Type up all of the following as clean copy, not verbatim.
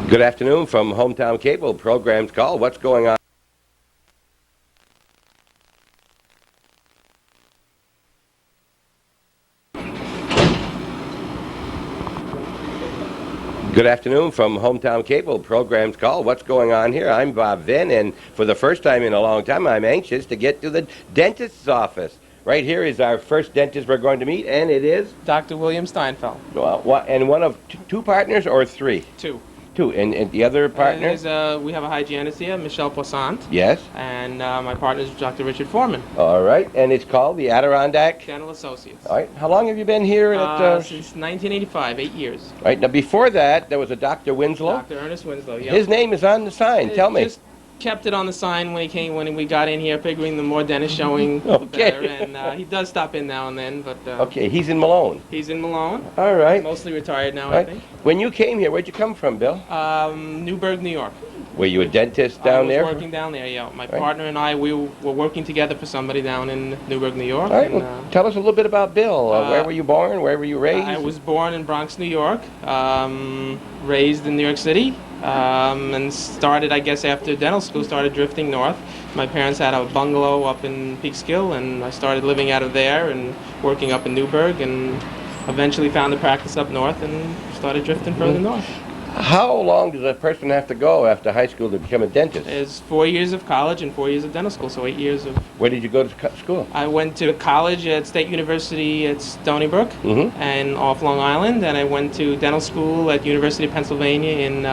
Good afternoon from Hometown Cable. Program's called What's Going On? Good afternoon from Hometown Cable. Program's called What's Going On Here? I'm Bob Vinn, and for the first time in a long time, I'm anxious to get to the dentist's office. Right here is our first dentist we're going to meet, and it is? Dr. William Steinfeld. Well, and one of two partners or three? Two. Two. And the other partner? We have a hygienist here, Michelle Poissant. Yes. And my partner is Dr. Richard Foreman. All right. And it's called the Adirondack? Dental Associates. All right. How long have you been here? Since 1985, 8 years. All right. Now, before that, there was a Dr. Winslow? Dr. Ernest Winslow, yeah. His name is on the sign. Tell me. Just kept it on the sign when we got in here, figuring the more dentists showing, the better. And he does stop in now and then, but... okay, he's in Malone. He's in Malone. All right. Mostly retired now, All right. I think. When you came here, where'd you come from, Bill? Newburgh, New York. Were you a dentist down there? I was working down there, yeah. My partner and I, we were working together for somebody down in Newburgh, New York. All right, well, tell us a little bit about Bill. Where were you born? Where were you raised? I was born in Bronx, New York, raised in New York City, and started, I guess, after dental school, started drifting north. My parents had a bungalow up in Peekskill, and I started living out of there and working up in Newburgh, and eventually found a practice up north and started drifting further north. How long does a person have to go after high school to become a dentist? It's 4 years of college and 4 years of dental school, so 8 years of... Where did you go to school? I went to college at State University at Stony Brook and off Long Island, and I went to dental school at University of Pennsylvania in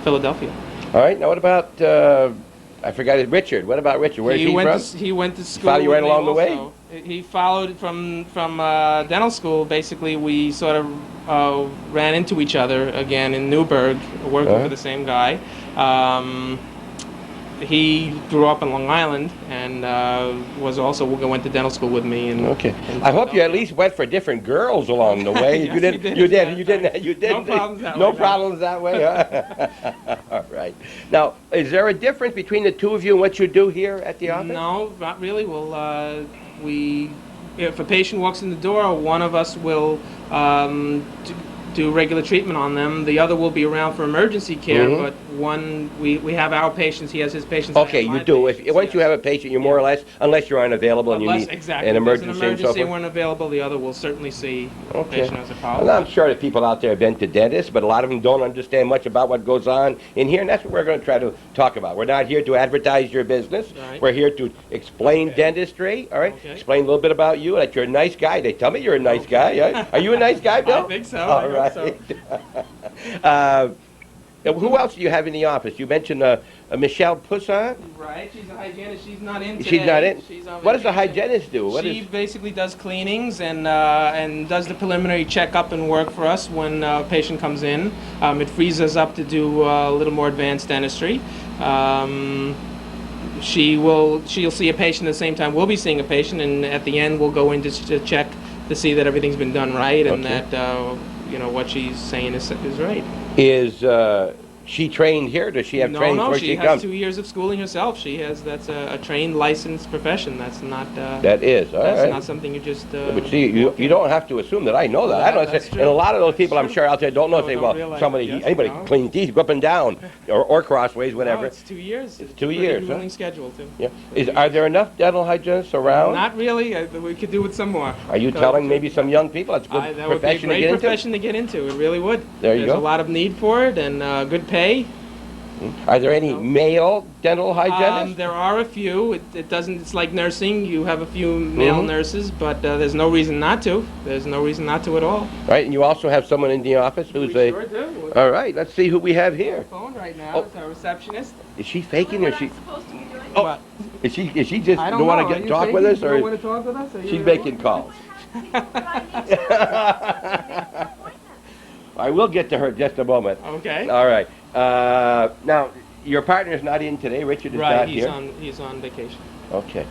Philadelphia. All right, now what about, I forgot it, Richard. What about Richard? Where is he from? He went to school. Follow you right along the way? He followed from dental school. Basically, we sort of ran into each other again in Newburgh, working for the same guy. He grew up in Long Island and went to dental school with me. Okay. I hope you at least went for different girls along the way. Yes, You did. No problems that way. No problems that way. All right. Now, is there a difference between the two of you and what you do here at the office? No, not really. Well, if a patient walks in the door, one of us will do regular treatment on them. The other will be around for emergency care, but we have our patients, he has his patients. Okay, you do. Once you have a patient, you're more or less, unless you're unavailable and you need an emergency. If there's an emergency and we're unavailable, the other will certainly see the patient as a problem. Well, I'm sure that people out there have been to dentists, but a lot of them don't understand much about what goes on in here, and that's what we're going to try to talk about. We're not here to advertise your business. Right. We're here to explain dentistry, all right? Okay. Explain a little bit about you, that you're a nice guy. They tell me you're a nice guy. Right? Are you a nice guy, Bill? I think so. All right. Who else do you have in the office? You mentioned Michelle Poissant? Right, she's a hygienist. She's not in today. She's not in? What does a vacation. hygienist do? She basically does cleanings and does the preliminary checkup and work for us when a patient comes in. It frees us up to do a little more advanced dentistry. She'll see a patient at the same time we'll be seeing a patient, and at the end we'll go in to check to see that everything's been done right and that what she's saying is right. Is she trained here? Does she have training before she comes? No, she has 2 years of schooling herself. That's a trained, licensed profession. That's not... That's not something you just... but see, you don't have to assume that I know that. I know that's and a lot of those people I'm sure out there don't know. Anybody can clean teeth, go up and down, or crossways, whatever. No, it's 2 years. It's 2 years, Rolling schedule, too. Yeah. Are there enough dental hygienists around? Not really. We could do with some more. Are you telling maybe some young people that's a good that would be a great profession to get into? It really would. There's a lot of need for it and good pay. Are there any male dental hygienists? There are a few. It doesn't. It's like nursing. You have a few male nurses, but there's no reason not to. There's no reason not to at all. Right, and you also have someone in the office who's sure do. All right, let's see who we have here. On the phone right now is our receptionist. Is she faking or is she? Supposed to be doing? Oh, is she just I don't want to talk with us, or want to talk with us? She's making calls? I will get to her in just a moment. Okay. All right. Now, your partner's not in today. Richard is not here. Right, he's on vacation. Okay.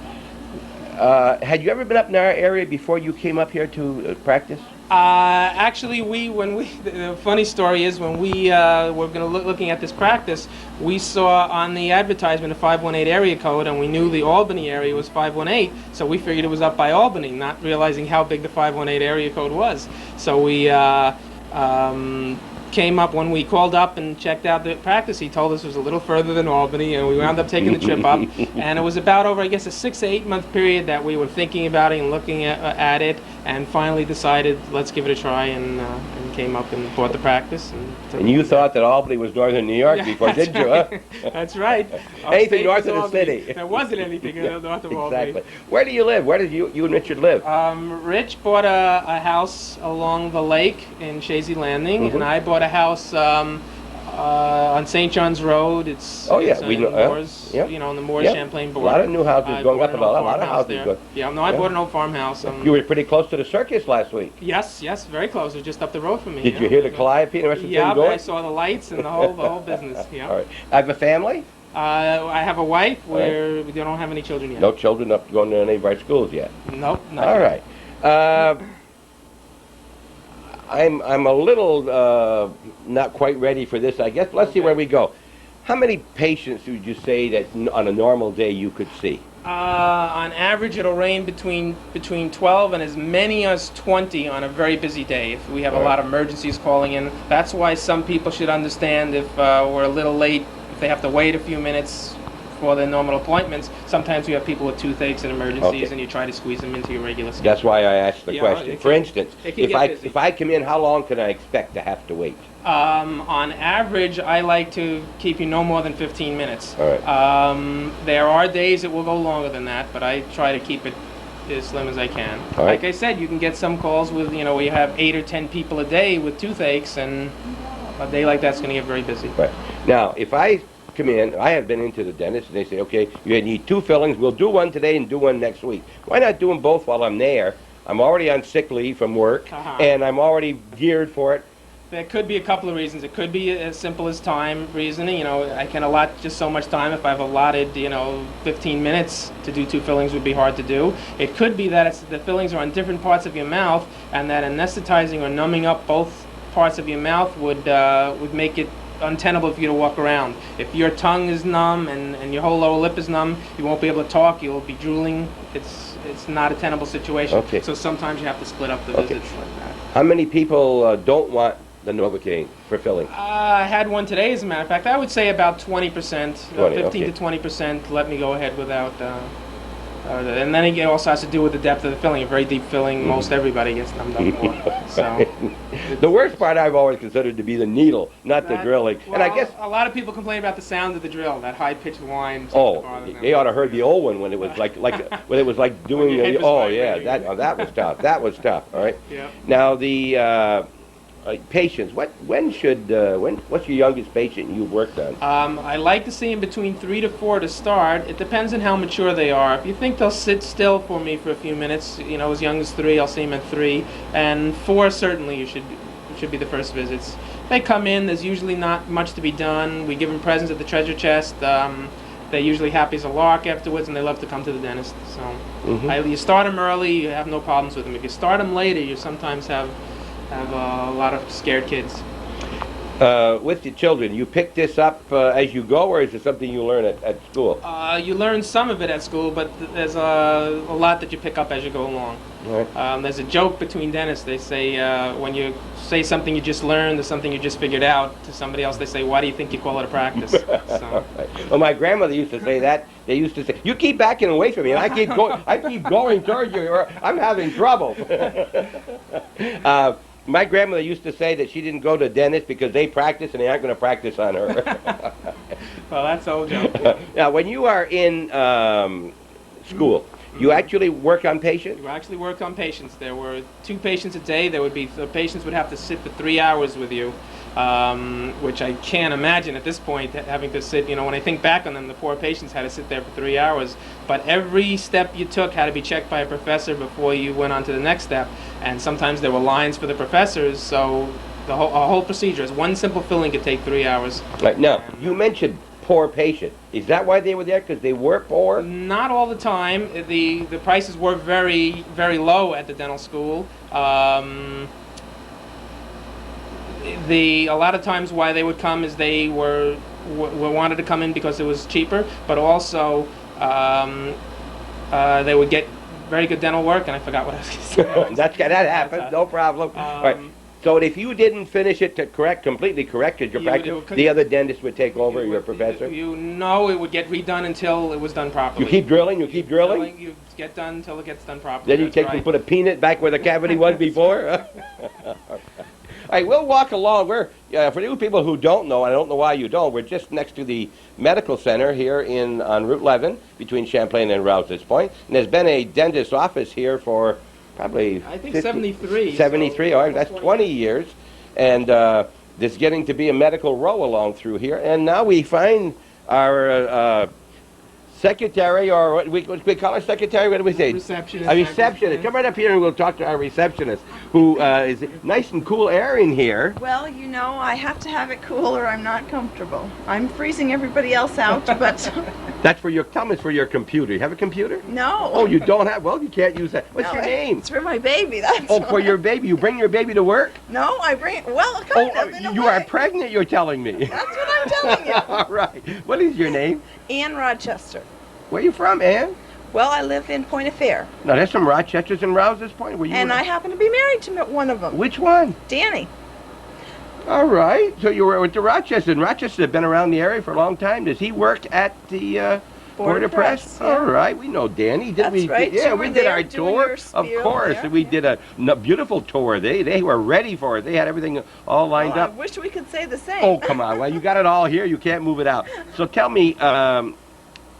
Had you ever been up in our area before you came up here to practice? Actually, the funny story is when we were looking at this practice, we saw on the advertisement a 518 area code, and we knew the Albany area was 518, so we figured it was up by Albany, not realizing how big the 518 area code was. So we came up when we called up and checked out the practice. He told us it was a little further than Albany, and we wound up taking the trip up. And it was about over, I guess, a 6 to 8 month period that we were thinking about it and looking at it, and finally decided let's give it a try, and came up and bought the practice. And you thought that Albany was northern New York before, didn't you? Huh? That's right. Anything north of the city. There wasn't anything north of Albany. Exactly. Where do you live? Where did you and Richard live? Rich bought a house along the lake in Chazy Landing, and I bought a house on St. John's Road. It's we in know. the Moors, you know, on the Moors Champlain border. A lot of new houses going up, a lot of houses there. going. Yeah, no, I bought an old farmhouse. You were pretty close to the circus last week. Yes, very close. It was just up the road from me. Did you hear the calliope and the rest of the thing going? I saw the lights and the whole business. Yeah. All right. I have a family. I have a wife. We don't have any children yet. No children up going to any of our schools yet. Nope. All right. I'm a little not quite ready for this, I guess. Let's see where we go. How many patients would you say that on a normal day you could see? On average, it'll range between 12 and as many as 20 on a very busy day. If we have a lot of emergencies calling in, that's why some people should understand if we're a little late, if they have to wait a few minutes for their normal appointments. Sometimes we have people with toothaches and emergencies, and you try to squeeze them into your regular schedule. That's why I asked the question. For instance, if I come in, how long can I expect to have to wait? On average, I like to keep you no more than 15 minutes. All right. There are days it will go longer than that, but I try to keep it as slim as I can. All right. Like I said, you can get some calls with, you know, where you have 8 or 10 people a day with toothaches, and a day like that's going to get very busy. Right. Now, if I come in, I have been into the dentist, and they say, okay, you need 2 fillings. We'll do one today and do one next week. Why not do them both while I'm there? I'm already on sick leave from work, and I'm already geared for it. There could be a couple of reasons. It could be as simple as time reasoning. You know, I can allot just so much time. If I've allotted, 15 minutes to do 2 fillings would be hard to do. It could be that the fillings are on different parts of your mouth, and that anesthetizing or numbing up both parts of your mouth would make it untenable for you to walk around. If your tongue is numb and your whole lower lip is numb, you won't be able to talk. You'll be drooling. It's not a tenable situation. Okay. So sometimes you have to split up the visits like that. How many people don't want the Novocaine for filling? I had one today, as a matter of fact. I would say about 20%, 15 to 20% let me go ahead without. And then it also has to do with the depth of the filling. A very deep filling, most everybody gets numbed up more. So, the worst part I've always considered to be the needle, not the drilling. Well, and I guess a lot of people complain about the sound of the drill, that high-pitched whine. They ought to heard the old one when it was like when it was like doing that was tough. That was tough. All right. Yeah. Now the patients. What's your youngest patient you've worked on? I like to see them between 3 to 4 to start. It depends on how mature they are. If you think they'll sit still for me for a few minutes, as young as 3, I'll see them at 3, and 4 certainly you should be the first visits. They come in. There's usually not much to be done. We give them presents at the treasure chest. They're usually happy as a lark afterwards, and they love to come to the dentist. So you start them early, you have no problems with them. If you start them later, you sometimes have a lot of scared kids. With your children, you pick this up as you go, or is it something you learn at school? You learn some of it at school, but there's a lot that you pick up as you go along. Right. There's a joke between dentists. They say when you say something you just learned or something you just figured out to somebody else, they say, "Why do you think you call it a practice?" So. Right. Well, my grandmother used to say that. They used to say, "You keep backing away from me, and I keep going towards you, or I'm having trouble." My grandmother used to say that she didn't go to dentists because they practice and they aren't going to practice on her. Well, that's old joke. Now, when you are in school, you actually work on patients? You actually work on patients. There were 2 patients a day. The patients would have to sit for 3 hours with you, which I can't imagine at this point having to sit. When I think back on them, the poor patients had to sit there for 3 hours. But every step you took had to be checked by a professor before you went on to the next step. And sometimes there were lines for the professors, so a whole procedure. One simple filling could take 3 hours. Right. Now, you mentioned poor patient. Is that why they were there? Because they were poor? Not all the time. The prices were very, very low at the dental school. A lot of times why they would come is they wanted to come in because it was cheaper, but also they would get very good dental work, and I forgot what I was going to say. that happens, no problem. Right. So if you didn't finish it to completely correct, because your practice, the other dentist would take over, your professor? You know it would get redone until it was done properly. You keep drilling, you keep drilling? You get done until it gets done properly. Then you take and put a peanut back where the cavity was before? All right, we'll walk along. We're for you people who don't know, and I don't know why you don't, we're just next to the medical center here on Route 11 between Champlain and Rouse's Point. And there's been a dentist's office here for probably I think 73. 73, so all right, that's 20 years. And there's getting to be a medical row along through here. And now we find our secretary, or what we call her secretary? What do we say? Receptionist. A receptionist. Come right up here and we'll talk to our receptionist, who is nice and cool air in here. Well, you know, I have to have it cool or I'm not comfortable. I'm freezing everybody else out, but... That's for your, tell me, it's for your computer. You have a computer? No. Oh, you don't have? Well, you can't use that. What's No, your name? It's for my baby, that's Oh, for why. your baby. You bring your baby to work? No, I bring... Well, kind of, in a You way. are pregnant, you're telling me. That's what I'm telling you. All right. What is your name? Ann Rochester. Where are you from, Ann? Well, I live in Point of Fair, No, there's some Rochesters and Rouse's Point. Where you and were- I happen to be married to one of them, Which one? Danny. All right. So you were with the Rochester, and Rochester have been around the area for a long time. Does he work at the Board of Press? yeah. All right. We know Danny. Did That's we? right. Yeah, You we were did there our doing tour. your Of spiel course. there, And we yeah. did a beautiful tour. They were ready for it. They had everything all lined Oh, I up. wish we could say the same. Oh, come on. Well, you got it all here. You can't move it out. So tell me,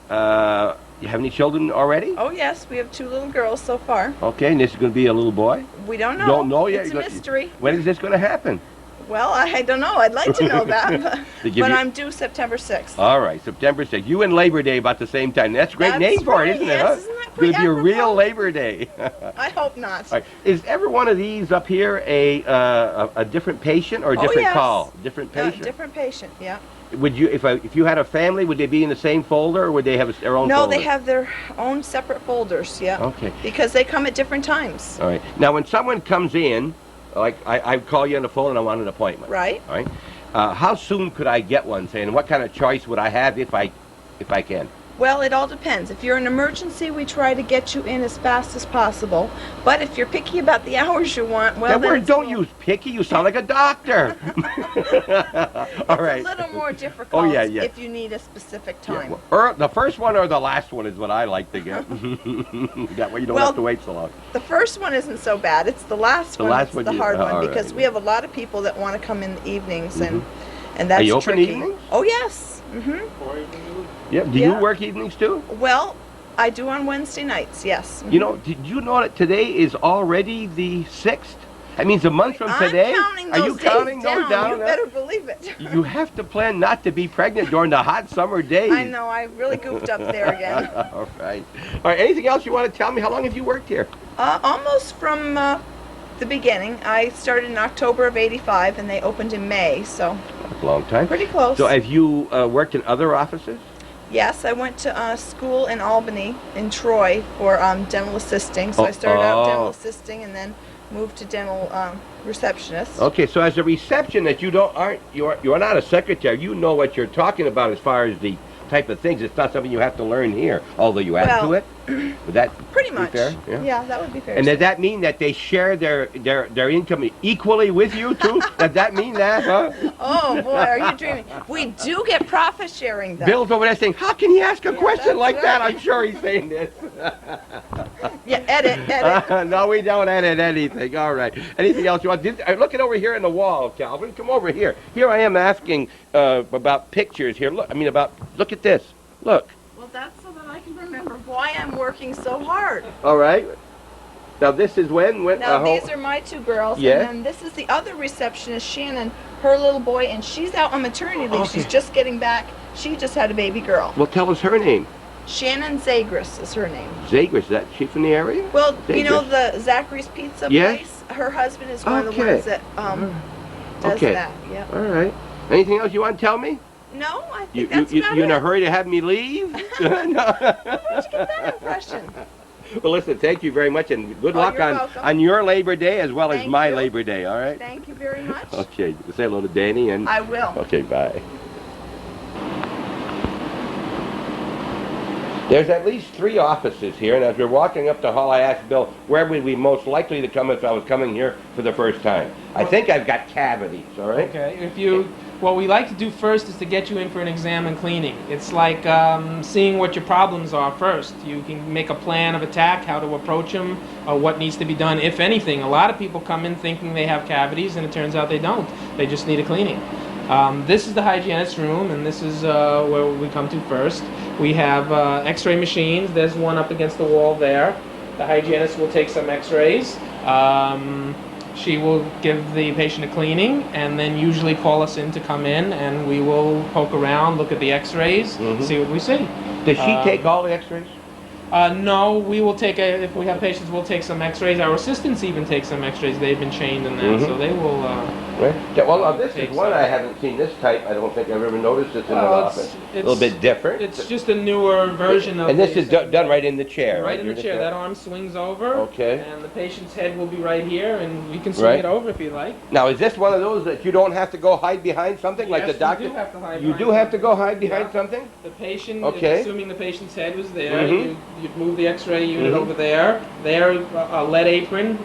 you have any children already? Oh, yes, we have 2 little girls so far. Okay, and this is going to be a little boy? We don't know. Don't know yet? It's a mystery. When is this going to happen? Well, I don't know. I'd like to know that, but, They give but you- I'm due September 6th. All right, September 6th. You and Labor Day about the same time. That's a great That's name for right, it, isn't yes, it? Huh? isn't that It's going to be a quite real apropos? Labor Day. I hope not. All right. Is every one of these up here a different patient or a Oh, different yes. call? Different patient? Different patient, yeah. Would you, if you had a family, would they be in the same folder or would they have their own No, folder? they have their own separate folders, yeah. Okay. Because they come at different times. All right. Now, when someone comes in, like I call you on the phone and I want an appointment. Right. All right. How soon could I get one? Saying, what kind of choice would I have if I can? Well, it all depends. If you're an emergency, we try to get you in as fast as possible. But if you're picky about the hours you want, well, That then word, it's don't use picky. You sound like a doctor. All right. a little more difficult Oh, yeah, yeah. if you need a specific Yeah, time. well, the first one or the last one is what I like to get. That way you don't Well, have to wait so long. The first one isn't so bad. It's the last The one last that's one the you- hard all one right. because we have a lot of people that want to come in the evenings and that's Are you open tricky. evenings? Oh, yes. Yeah. Do Yeah. you work evenings too? Well, I do on Wednesday nights, yes. You know, did you know that today is already the 6th? That means a month from today. I'm counting Are those you counting days those down? You better believe it. You have to plan not to be pregnant during the hot summer days. I know, I really goofed up there again. All right. All right. Anything else you want to tell me? How long have you worked here? Almost from the beginning. I started in October of '85 and they opened in May, so A long time. pretty close. So have you worked in other offices? Yes, I went to school in Albany, in Troy, for dental assisting. So I started out dental assisting and then moved to dental receptionist. Okay, so as a receptionist, you're not a secretary. You know what you're talking about as far as the type of things. It's not something you have to learn here, although you add to Well, it. Would that Pretty be much. fair? Yeah, that would be fair. And to does say. that mean that they share their income equally with you too? Does that mean that, huh? Oh boy, are you dreaming? We do get profit sharing though. Bill's over there saying, how can he ask a question that's like that? right. I'm sure he's saying this. Yeah, edit. No, we don't edit anything. All right. Anything else you want? Looking over here in the wall, Calvin. Come over here. Here I am asking about pictures here. Look at this. Look. Well, that's so that I can remember why I'm working so hard. All right. Now this is when Now these are my 2 girls, Yeah. and then this is the other receptionist, Shannon, her little boy, and she's out on maternity leave. Okay. She's just getting back. She just had a baby girl. Well, tell us her name. Shannon Zagris is her name. Zagris. Is that she from the area? Well, you know Zagris. the Zachary's Pizza Yeah. place? Her husband is one of the Okay. ones that does Okay. that. Yeah. All right. Anything else you want to tell me? No, I You think that's about you in a it. hurry to have me leave? No. Where'd you get that impression? Well, listen, thank you very much, and good Oh, luck you're on welcome. your Labor Day as well as Thank my you. Labor Day, all right? Thank you very much. Okay, say hello to Danny, and... I will. Okay, bye. There's at least 3 offices here, and as we're walking up the hall, I asked Bill, where would we most likely to come if I was coming here for the first time? I think I've got cavities, all right? Okay. What we like to do first is to get you in for an exam and cleaning. It's like seeing what your problems are first. You can make a plan of attack, how to approach them, what needs to be done, if anything. A lot of people come in thinking they have cavities, and it turns out they don't. They just need a cleaning. This is the hygienist's room, and this is where we come to first. We have x-ray machines. There's one up against the wall there. The hygienist will take some x-rays. She will give the patient a cleaning, and then usually call us in to come in, and we will poke around, look at the x-rays, see what we see. Does she take all the x-rays? No, we will take, if we have patients, we'll take some x-rays. Our assistants even take some x-rays. They've been trained in that, so they will... Right. Yeah, well, this is one I haven't seen this type. I don't think I've ever noticed this in an office. A little bit different. It's just a newer version of... And this is done right in the chair, right? Right in the chair. That arm swings over. Okay. And the patient's head will be right here, and we can swing it over if you like. Now, is this one of those that you don't have to go hide behind something, like the doctor? You do have to hide You do have to go hide behind something? The patient, okay. Assuming the patient's head was there, you'd move the x-ray unit over there. There, a lead apron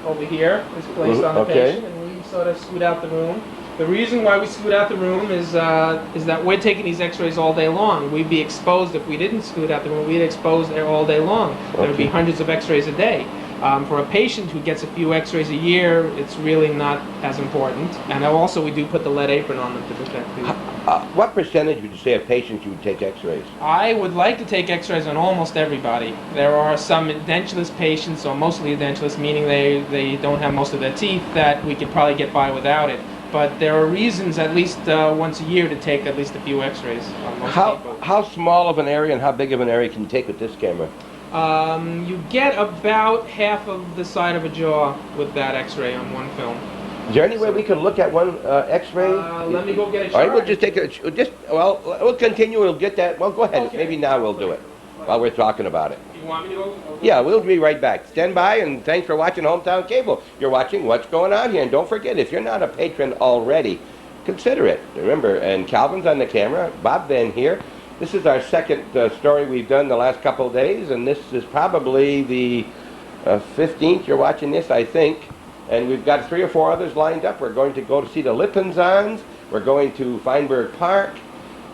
over here is placed on the patient, and we sort of scoot out the room. The reason why we scoot out the room is that we're taking these x-rays all day long. We'd be exposed if we didn't scoot out the room. We'd exposed there all day long. There would be hundreds of x-rays a day. For a patient who gets a few x-rays a year, it's really not as important. And also we do put the lead apron on them to protect the... What percentage would you say of patients you would take x-rays? I would like to take x-rays on almost everybody. There are some edentulous patients, or mostly edentulous, meaning they don't have most of their teeth, that we could probably get by without it. But there are reasons at least once a year to take at least a few x-rays on most people. How small of an area and how big of an area can you take with this camera? You get about half of the side of a jaw with that x-ray on one film. Is there any way we can look at one x-ray? Let me go get a shot. All right, we'll just take we'll continue, we'll get that. Well, go ahead. Okay. Maybe now we'll do it while we're talking about it. You want me to go? Okay. Yeah, we'll be right back. Stand by, and thanks for watching Hometown Cable. You're watching What's Going On Here, and don't forget, if you're not a patron already, consider it. Remember, and Calvin's on the camera, Bob Venn here. This is our second story we've done the last couple of days, and this is probably the 15th you're watching this, I think. And we've got 3 or 4 others lined up. We're going to go to see the Lippinzons. We're going to Feinberg Park.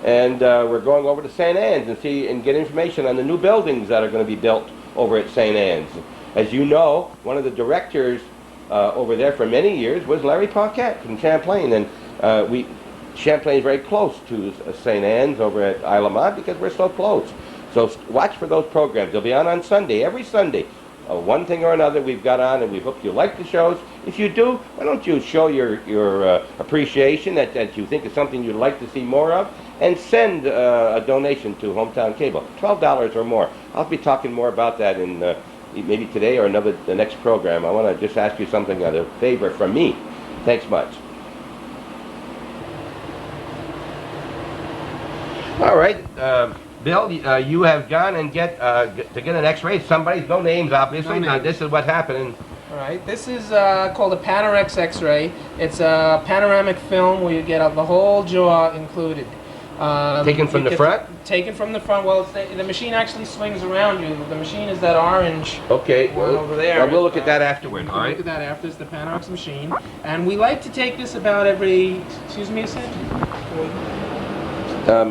And we're going over to St. Anne's and get information on the new buildings that are going to be built over at St. Anne's. As you know, one of the directors over there for many years was Larry Paquette from Champlain. And Champlain is very close to St. Anne's over at Isle of Mont because we're so close. So watch for those programs. They'll be on Sunday, every Sunday. One thing or another we've got on, and we hope you like the shows. If you do, why don't you show your appreciation that you think is something you'd like to see more of, and send a donation to Hometown Cable, $12 or more. I'll be talking more about that in maybe today or the next program. I want to just ask you something, a favor from me. Thanks much. All right. Bill, you have gone and get an x-ray. Somebody's, no names obviously. Now this is what happened. All right, this is called a Panorex x-ray. It's a panoramic film where you get the whole jaw included. Taken from the front? Taken from the front. Well, the machine actually swings around you. The machine is that orange one over there. Well, we'll look at that afterward. All right. Look at that after. It's the Panorex machine. And we like to take this about every, excuse me a second.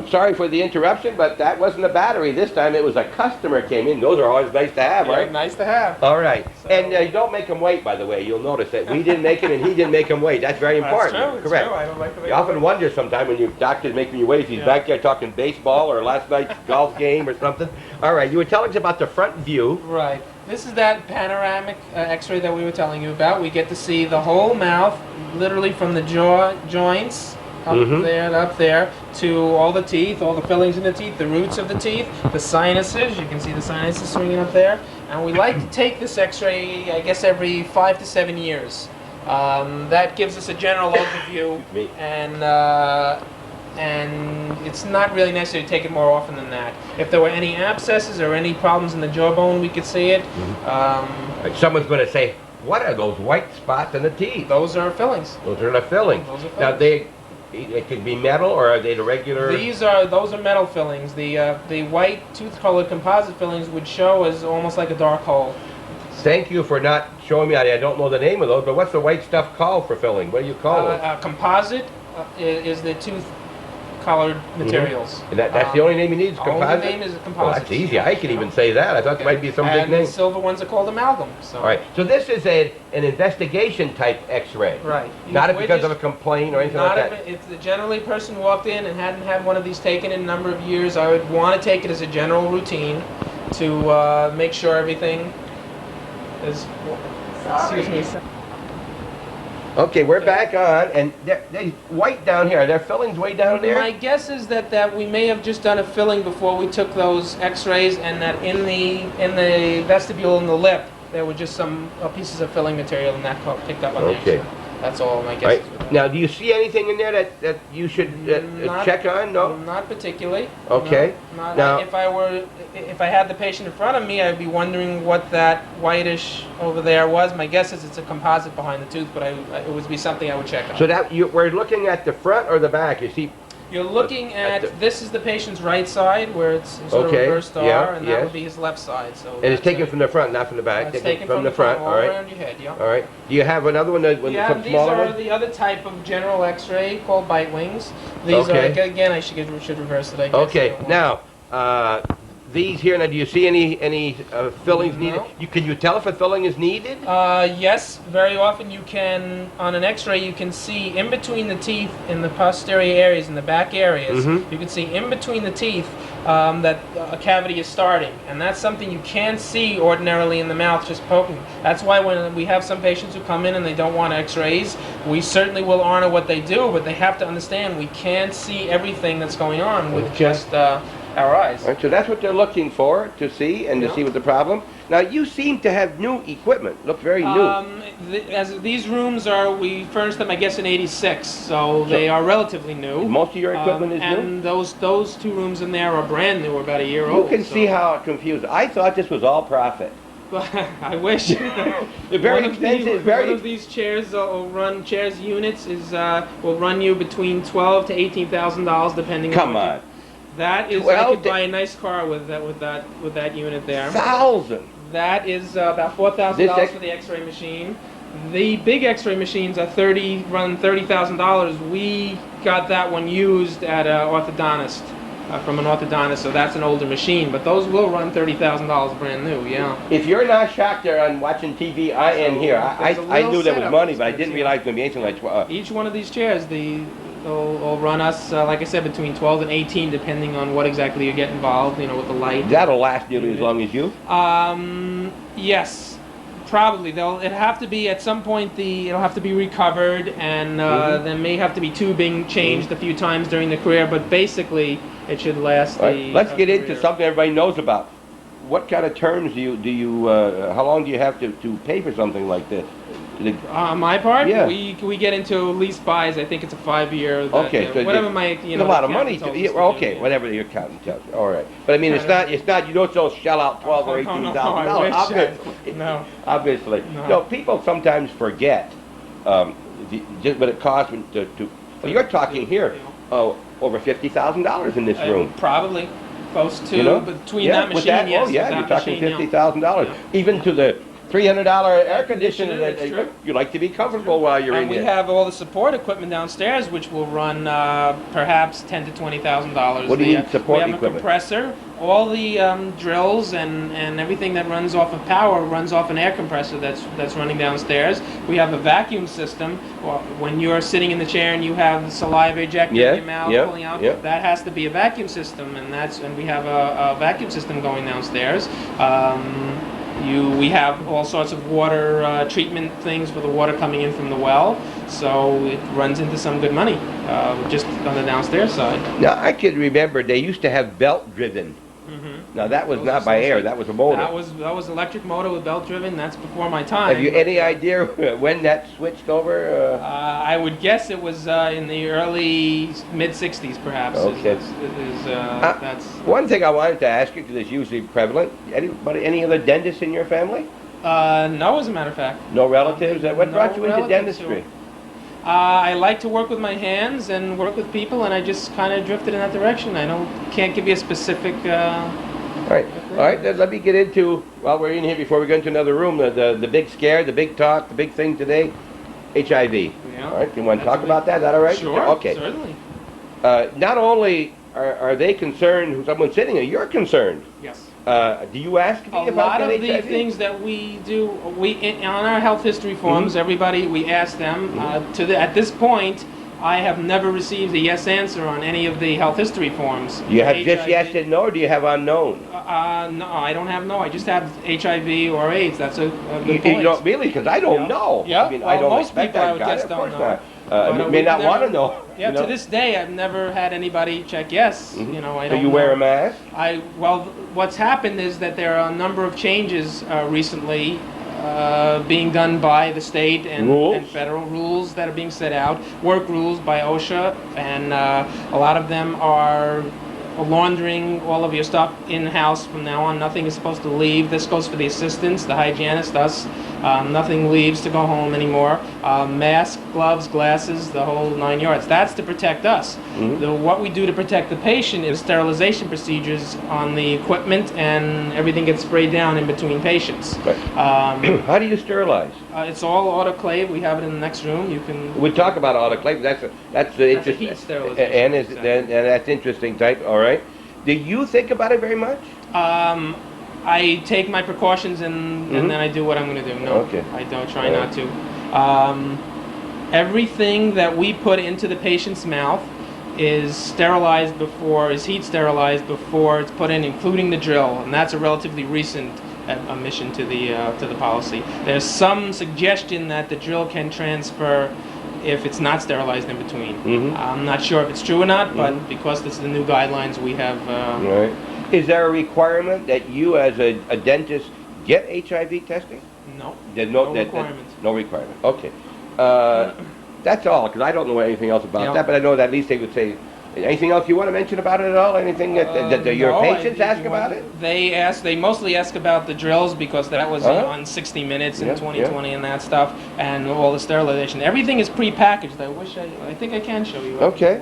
Sorry for the interruption, but that wasn't a battery this time. It was a customer came in. Those are always nice to have, right? Nice to have. All right. So, and you don't make them wait, by the way. You'll notice that we didn't make him and he didn't make him wait. That's very important. That's true. Correct. It's true. I don't like the way you often wonder sometimes when your doctor's making you wait if he's back there talking baseball or last night's golf game or something. All right. You were telling us about the front view. Right. This is that panoramic x-ray that we were telling you about. We get to see the whole mouth, literally from the jaw joints up there to all the teeth, all the fillings in the teeth, the roots of the teeth, the sinuses. You can see the sinuses swinging up there. And we like to take this x-ray, I guess, every 5 to 7 years. That gives us a general overview, and it's not really necessary to take it more often than that. If there were any abscesses or any problems in the jawbone, we could see it. Someone's going to say, what are those white spots in the teeth? Those are fillings. Those are the fillings. Those are fillings. Now, It could be metal, or are they the regular? Those are metal fillings. The white tooth-colored composite fillings would show as almost like a dark hole. Thank you for not showing me. I don't know the name of those, but what's the white stuff called for filling? What do you call it? Composite is the tooth-colored materials. And that's the only name you need is composite? Only name is composite. Well, that's easy. I can even say that. I thought there might be some big name. And the silver ones are called amalgam. So. All right. So this is an investigation type X-ray. Right. Not because of a complaint or anything like that. If generally a person walked in and hadn't had one of these taken in a number of years, I would want to take it as a general routine to make sure everything is. Excuse me. Okay, we're back on, and they're white down here. Are there fillings way down there? My guess is that we may have just done a filling before we took those X-rays, and that in the vestibule and the lip there were just some pieces of filling material, and that picked up on the X-ray. That's all my guess. Right. Now, do you see anything in there that you should check on? No. Not particularly. Okay. No, now, if I had the patient in front of me, I'd be wondering what that whitish over there was. My guess is it's a composite behind the tooth, but it would be something I would check on. So we're looking at the front or the back? You see. You're looking at this is the patient's right side, where it's sort of reversed R, and that would be his left side. So. And it's taken from the front, not from the back. It's taken from the front, all around your head. Yeah. All right. Do you have another one? These are the other type of general X-ray called bite wings. These are again. I should reverse it. I guess. Okay. Now. These here, now do you see any fillings needed? Can you tell if a filling is needed? Yes, very often you can, on an X-ray you can see in between the teeth in the posterior areas, in the back areas, you can see in between the teeth that a cavity is starting. And that's something you can't see ordinarily in the mouth just poking. That's why when we have some patients who come in and they don't want X-rays, we certainly will honor what they do, but they have to understand we can't see everything that's going on with just our eyes. Right, so that's what they're looking for, to see and to see what the problem. Now you seem to have new equipment. Look very new. As these rooms we furnished them I guess in '86, so they are relatively new. Most of your equipment is new? And those two rooms in there are brand new, about a year old. You can see how confused. I thought this was all profit. I wish. They're very expensive. One of these chairs units will run you between $12,000 to $18,000 depending. Come on. That is, I could buy a nice car with that unit there. $1,000. That is about $4,000 for the X-ray machine. The big X-ray machines are run $30,000. We got that one used at an orthodontist, from an orthodontist, so that's an older machine. But those will run $30,000 brand new. Yeah. If you're not shocked there on watching TV, I am here. I knew there was money, but I didn't realize it was going to be anything like. Each one of these chairs, will run us, like I said, between 12 and 18, depending on what exactly you get involved, with the light. That'll last nearly as long as you? Yes, probably. It'll have to be, at some point, it'll have to be recovered, and there may have to be tubing changed a few times during the career, but basically, it should last Let's get into something everybody knows about. What kind of terms do you how long do you have to pay for something like this? My part? Yeah. We get into lease buys. I think it's a 5-year. Okay, so whatever my a lot of money. Whatever your accountant tells you. All right, but I mean, it's not. You don't shell out $12,000 or $18,000. Obviously, no. Obviously, no. People sometimes forget just what it costs to. Well, you're talking here over $50,000 in this room. Probably close to between that machine. Yes, you're talking $50,000. Even to the $300 air conditioner. You like to be comfortable while you're in here. And we have all the support equipment downstairs, which will run perhaps $10,000 to $20,000. What do you need support equipment? We have a compressor. All the drills and everything that runs off of power runs off an air compressor that's running downstairs. We have a vacuum system. When you're sitting in the chair and you have saliva ejecting in your mouth, pulling out, that has to be a vacuum system, and we have a vacuum system going downstairs. We have all sorts of water treatment things for the water coming in from the well, so it runs into some good money just on the downstairs side. Now, I can remember they used to have belt-driven. Now, that was not by air, that was a motor. That was electric motor with belt-driven. That's before my time. Have you any idea when that switched over? I would guess it was in the early mid-'60s, perhaps. Okay. That's one thing I wanted to ask you, because it's usually prevalent. Any other dentists in your family? No, as a matter of fact. No relatives? What brought you into dentistry? I like to work with my hands and work with people, and I just kind of drifted in that direction. Can't give you a specific. All right, then let me get into, while we're in here, before we go into another room, the big scare, the big talk, the big thing today, HIV. Yeah, All right, you want to talk about that? Is that all right? Sure, Okay. certainly. Not only are they concerned, someone sitting here, you're concerned. Yes. Do you ask me A if lot I've of got the HIV? things that we do, on our health history forms, everybody, we ask them. At this point, I have never received a yes answer on any of the health history forms. Do you have HIV. just yes and no, or do you have unknown? No, I don't have no. I just have HIV or AIDS. That's a good You point. don't really, because I don't Yeah. know. Yeah, I mean, well, I don't most expect people I that would guy. guess Of don't course know. not. But, May we've not want to never- know. Yeah, you know? to this day, I've never had anybody check yes. You know, I So don't you wear know. a mask? Well, what's happened is that there are a number of changes recently being done by the state Rules? and federal rules that are being set out, work rules by OSHA, and a lot of them are laundering all of your stuff in-house from now on. Nothing is supposed to leave. This goes for the assistants, the hygienist, us. Nothing leaves to go home anymore. Mask, gloves, glasses, the whole 9 yards. That's to protect us. What we do to protect the patient is sterilization procedures on the equipment, and everything gets sprayed down in between patients. Right. How do you sterilize? It's all autoclave. We have it in the next room. You can. We talk about autoclave. That's the That's a interesting. heat sterilization. And that's interesting type. All right. Do you think about it very much? I take my precautions and then I do what I'm going to do. No, Okay. I don't try not to. Everything that we put into the patient's mouth is sterilized before, is heat sterilized before it's put in, including the drill, and that's a relatively recent omission to the policy. There's some suggestion that the drill can transfer if it's not sterilized in between. I'm not sure if it's true or not, but because this is the new guidelines, we have. Right. Is there a requirement that you, as a dentist, get HIV testing? No. There's No requirement. No requirement. Okay. That's all, because I don't know anything else about Yeah. that, but I know that at least they would say. Anything else you want to mention about it at all? Anything that your No, patients I- ask about it? They mostly ask about the drills because that was on 60 Minutes in Yeah, 2020 and that stuff, and all the sterilization. Everything is pre-packaged. I think I can show you. Okay.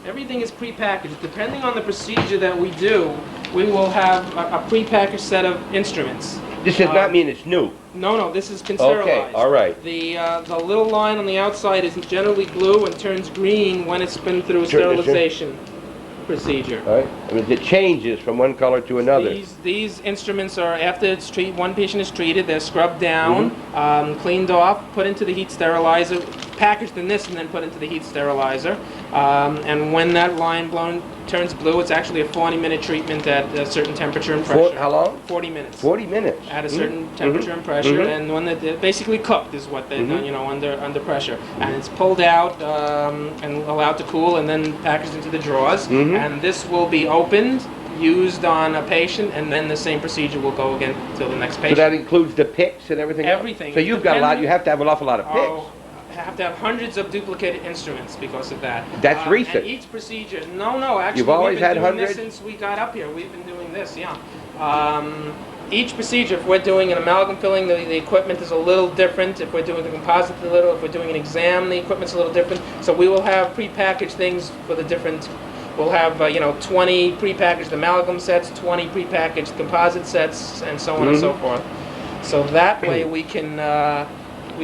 Everything is pre-packaged. Depending on the procedure that we do, we will have a pre-packaged set of instruments. This does not mean it's new. No, this is sterilized. Okay, all right. The little line on the outside is generally blue and turns green when it's been through a sterilization procedure. All right. I mean, it changes from one color to another. These instruments are, after it's one patient is treated, they're scrubbed down, cleaned off, put into the heat sterilizer, packaged in this, and then put into the heat sterilizer. And when that line turns blue, it's actually a 40-minute treatment at a certain temperature and pressure. How long? 40 minutes. 40 minutes. At a certain temperature and pressure, and when they're basically cooked is what they're done, under pressure. And it's pulled out and allowed to cool, and then packaged into the drawers. And this will be opened, used on a patient, and then the same procedure will go again to the next So patient. that includes the picks and everything else? Everything. So you've got a lot, you have to have an awful lot of picks. Oh, I have to have hundreds of duplicated instruments because of that. That's recent. And each procedure, no, actually, You've always we've been had doing hundreds? this since we got up here. We've been doing this, yeah. Each procedure, if we're doing an amalgam filling, the equipment is a little different. If we're doing the composite, if we're doing an exam, the equipment's a little different. So we will have prepackaged things for the different. We'll have 20 prepackaged amalgam sets, 20 prepackaged composite sets, and so on and so forth. So that way we can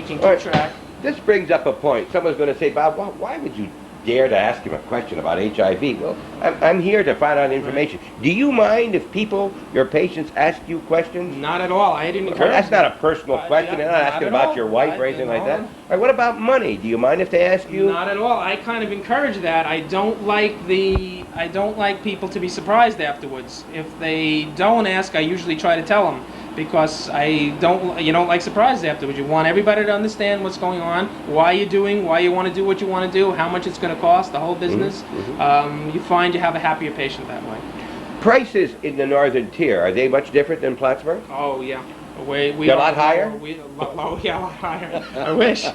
keep All right. track. This brings up a point. Someone's going to say, Bob, why would you dare to ask him a question about HIV? Well, I'm here to find out information. Do you mind if your patients ask you questions? Not at all. I didn't encourage That's them. not a personal question. They're not not asking at about all. your wife or anything like that. No. All right, what about money? Do you mind if they ask you? Not at all. I kind of encourage that. I don't like people to be surprised afterwards. If they don't ask, I usually try to tell them because you don't like surprises afterwards. You want everybody to understand what's going on, why you want to do what you want to do, how much it's going to cost, the whole business. You find you have a happier patient that way. Prices in the northern tier, are they much different than Plattsburgh? Oh yeah. They're a lot higher? A lot higher. I wish.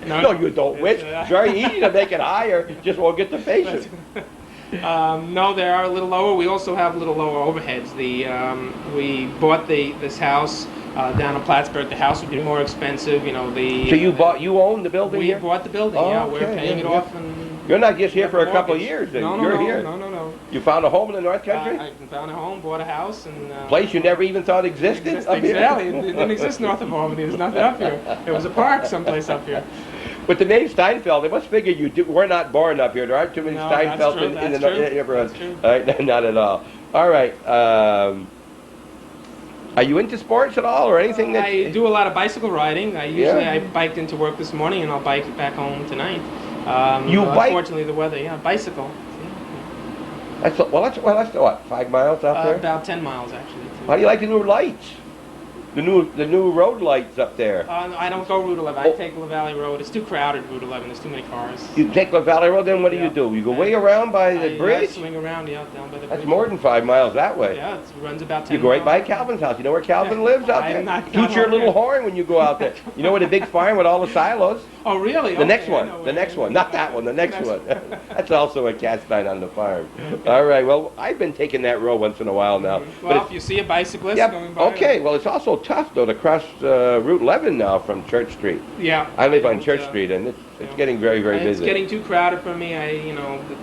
No, you don't wish. It's very easy to make it higher, just won't get the patient. No, they are a little lower. We also have a little lower overheads. We bought this house down in Plattsburgh. The house would be more expensive. You know, So you own the building we here? bought the building. Oh, yeah, okay, we're paying it yeah. off. And You're not just here have for a couple of mortgage. years. Then. No, You're no, here. no. You found a home in the North Country? I found a home, bought a house, and Place you never even thought existed? up here? Exactly. It didn't exist north of Albany. There's nothing up here. It was a park someplace up here. With the name Steinfeld, they must figure we're not born up here. There aren't too many No, Steinfelds that's in the true. neighborhood. That's true. All right, not at all. All right. Are you into sports at all or anything? I do a lot of bicycle riding. Yeah. I biked into work this morning, and I'll bike back home tonight. You bike? Unfortunately, the weather. Yeah, bicycle. That's what, 5 miles out there? About 10 miles actually. How do you like the new lights? The new road lights up there. I don't go Route 11. I take La Valley Road. It's too crowded, Route 11. There's too many cars. You take La Valley Road, then what do Yeah. you do? You go way around by the I bridge? swing around, down by the bridge. That's more than 5 miles that way. Yeah, it runs about 10 You go right by miles. Calvin's house. You know where Calvin lives out there? I'm not Toot your aware. little horn when you go out there. You know where the big farm with all the silos? Oh, really? The next Okay, I one. know The where next it one. is. Not that one. The next Next one. That's also a cast iron on the farm. All right. Well, I've been taking that road once in a while now. But Well, if you see a bicyclist yeah. going by. Okay. Well, it's also tough though to cross Route 11 now from Church Street. Yeah. I live on It's, Church Street, and it's yeah. getting very, very It's busy. getting too crowded for me.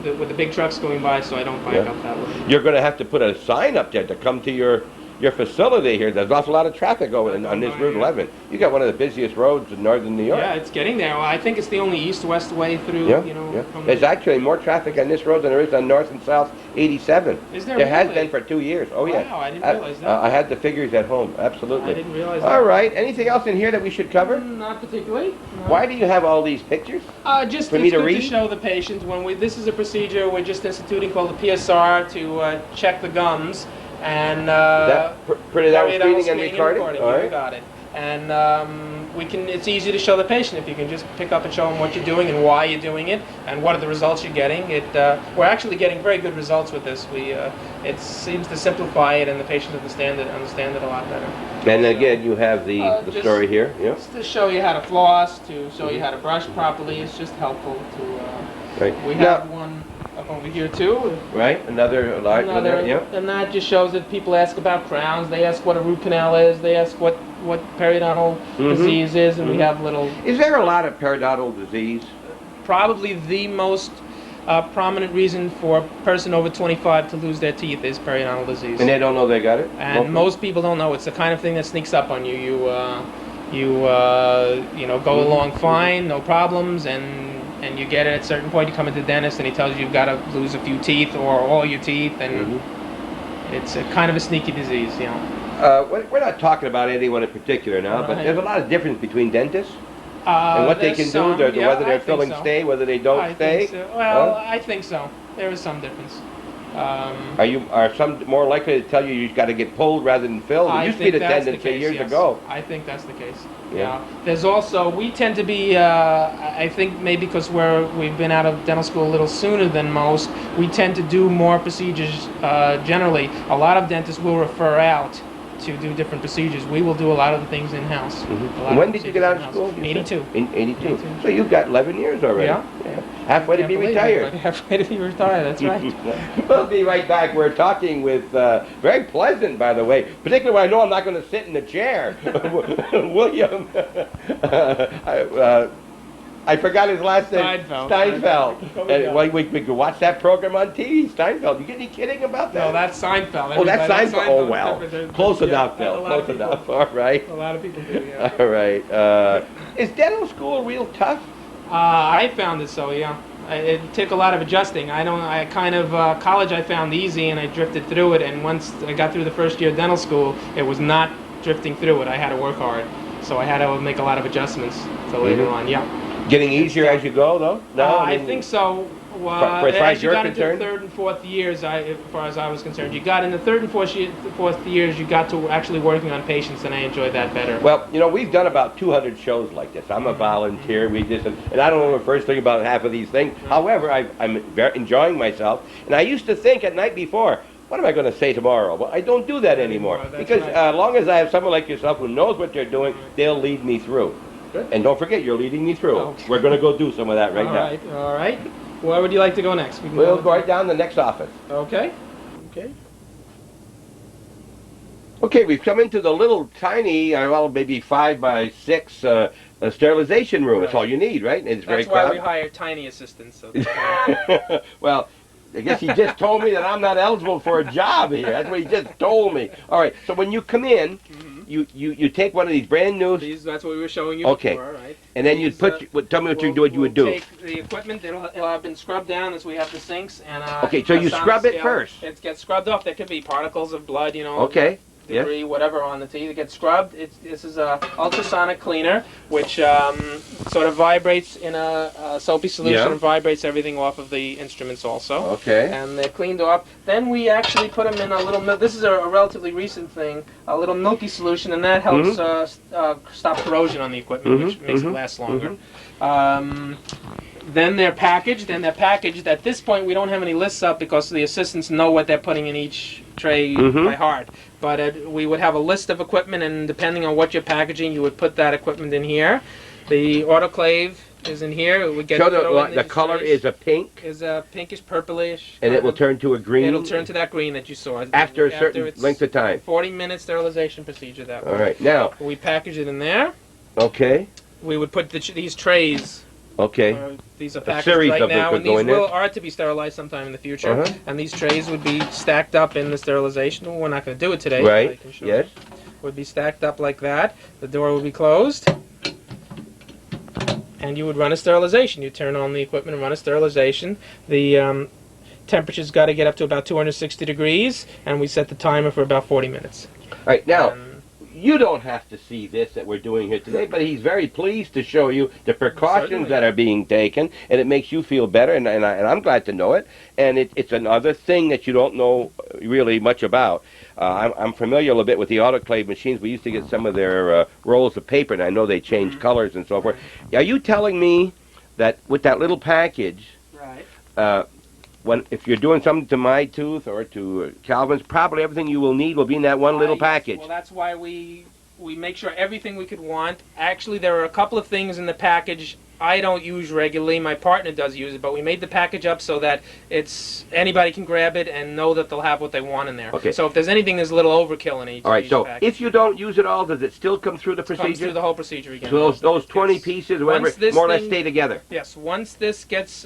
With the big trucks going by, so I don't bike Yeah. up that way. You're going to have to put a sign up there to come to your facility here. There's an awful lot of traffic on this Route 11. You got one of the busiest roads in northern New York. Yeah, it's getting there. Well, I think it's the only east-west way through. Yeah, Yeah. There's actually more traffic on this road than there is on North and South 87. Is there There has really? been for 2 years. Oh, yeah. Wow, I didn't realize that. I had the figures at home. Absolutely. I didn't realize that. All right. Anything else in here that we should cover? Not particularly. No. Why do you have all these pictures? Just For it's me to good read? to show the patient this is a procedure we're just instituting called the PSR to check the gums and Printed out carry it screening and screening recording? All You right. got it. And it's easy to show the patient if you can just pick up and show them what you're doing and why you're doing it and what are the results you're getting. We're actually getting very good results with this. It seems to simplify it and the patient understand it a lot better. And again, you have the Just- story here. Yeah. Just to show you how to floss, to show you how to brush properly. It's just helpful to. Right. We Now- have one up over here too. Right. Another large one there. Yeah. And that just shows that people ask about crowns. They ask what a root canal is. They ask what periodontal disease is, and we have little. Is there a lot of periodontal disease? Probably the most prominent reason for a person over 25 to lose their teeth is periodontal disease. And they don't know they got it? And most people don't know. It's the kind of thing that sneaks up on you. You go along fine, no problems, and you get it at a certain point. You come into the dentist, and he tells you you've got to lose a few teeth or all your teeth, and it's a kind of a sneaky disease, We're not talking about anyone in particular now, but Right. there's a lot of difference between dentists and what they can do, whether I they're think filling so. stay, whether they don't I stay. think so. Well, Huh? I think so. There is some difference. Are some more likely to tell you you've got to get pulled rather than filled? It I used to be think the that's tendency case, years yes. ago. I think that's the case. Yeah. There's also, we tend to be, I think maybe because we've been out of dental school a little sooner than most, we tend to do more procedures generally. A lot of dentists will refer out to do different procedures. We will do a lot of the things in-house. And when did you get out of school? you said? 82. In 82. 82. So you've got 11 years already. Yeah. Halfway to be Can't believe retired. it. Halfway to be retired, that's right. We'll be right back. We're talking with, very pleasant, by the way, particularly when I know I'm not going to sit in the chair. William, I forgot his last name. Steinfeld. And we could watch that program on TV, Steinfeld. You get any kidding about that? No, that's Seinfeld. Oh, that's Everybody- Seinfeld. Oh, well. Close enough, a Bill. lot of Close people- enough. All right. A lot of people do, yeah. All right. Is dental school real tough? I found it so, yeah. It took a lot of adjusting. College I found easy and I drifted through it, and once I got through the first year of dental school, it was not drifting through it. I had to work hard. So I had to make a lot of adjustments to later on, yeah. Getting easier as you go, though? No, I think so. as far as As you you're got into the concerned? third and fourth years, as far as I was concerned, you got in the third and fourth years, you got to actually working on patients, and I enjoyed that better. Well, we've done about 200 shows like this. I'm a volunteer. We just, and I don't know the first thing about half of these things. However, I'm very enjoying myself. And I used to think at night before, what am I going to say tomorrow? Well, I don't do that anymore. That's Because right. as long as I have someone like yourself who knows what they're doing, they'll lead me through. Good. And don't forget, you're leading me through. Okay. We're going to go do some of that right now. All right. Where would you like to go next? We can We'll go right down the next office. Okay. Okay. Okay, we've come into the little tiny, well, maybe 5 by 6 sterilization room. That's Right. all you need, right? And it's very That's why we crowded. hire tiny assistants. So that's Well, I guess he just told me that I'm not eligible for a job here. That's what he just told me. All right, so when you come in, you take one of these brand new, that's what we were showing you Okay. before, right? and then you'd tell me what you would do. Take the equipment, it'll have been scrubbed down as we have the sinks. And Okay, so a you sound scrub it scale. first. It gets scrubbed off. There could be particles of blood, Okay. debris, whatever on the teeth. It gets scrubbed. This is a ultrasonic cleaner, which sort of vibrates in a soapy solution Yeah. and vibrates everything off of the instruments also. Okay. And they're cleaned off. Then we actually put them in a little this is a relatively recent thing, a little milky solution, and that helps stop corrosion on the equipment, which makes it last longer. Then they're packaged, At this point, we don't have any lists up because the assistants know what they're putting in each tray by heart. But we would have a list of equipment, and depending on what you're packaging, you would put that equipment in here. The autoclave is in here. It would get So thrown in the these color trays. is a pink, Is a pinkish purplish. and it will turn to a green. It'll turn to that green that you saw. After a certain it's length of time. 40-minute sterilization procedure that way. All right, now, We package it in there. okay, We would put these trays. okay. These are A packaged series right of them now, could and go these in there? are to be sterilized sometime in the future. Uh-huh. And these trays would be stacked up in the sterilization. Well, we're not going to do it today. but I Right, can show yes. you. Would be stacked up like that. The door would be closed. And you would run a sterilization. You turn on the equipment and run a sterilization. The temperature's got to get up to about 260 degrees, and we set the timer for about 40 minutes. All right, now, Um, you don't have to see this that we're doing here today, but he's very pleased to show you the precautions Certainly. that are being taken, and it makes you feel better, and I'm glad to know it. And it's another thing that you don't know really much about. I'm familiar a little bit with the autoclave machines. We used to get some of their rolls of paper, and I know they change colors and so forth. Are you telling me that with that little package, Right. if you're doing something to my tooth or to Calvin's, probably everything you will need will be in that one little Yes. package? Well, that's why we make sure everything we could want. Actually, there are a couple of things in the package I don't use regularly. My partner does use it, but we made the package up so that anybody can grab it and know that they'll have what they want in there. Okay. So if there's anything, there's a little overkill in each. All right, each so package. if you don't use it all, does it still come through the It comes procedure? through the whole procedure again. So those 20 Yes. pieces, whatever, Once this more or less thing- stay together. Yes, once this gets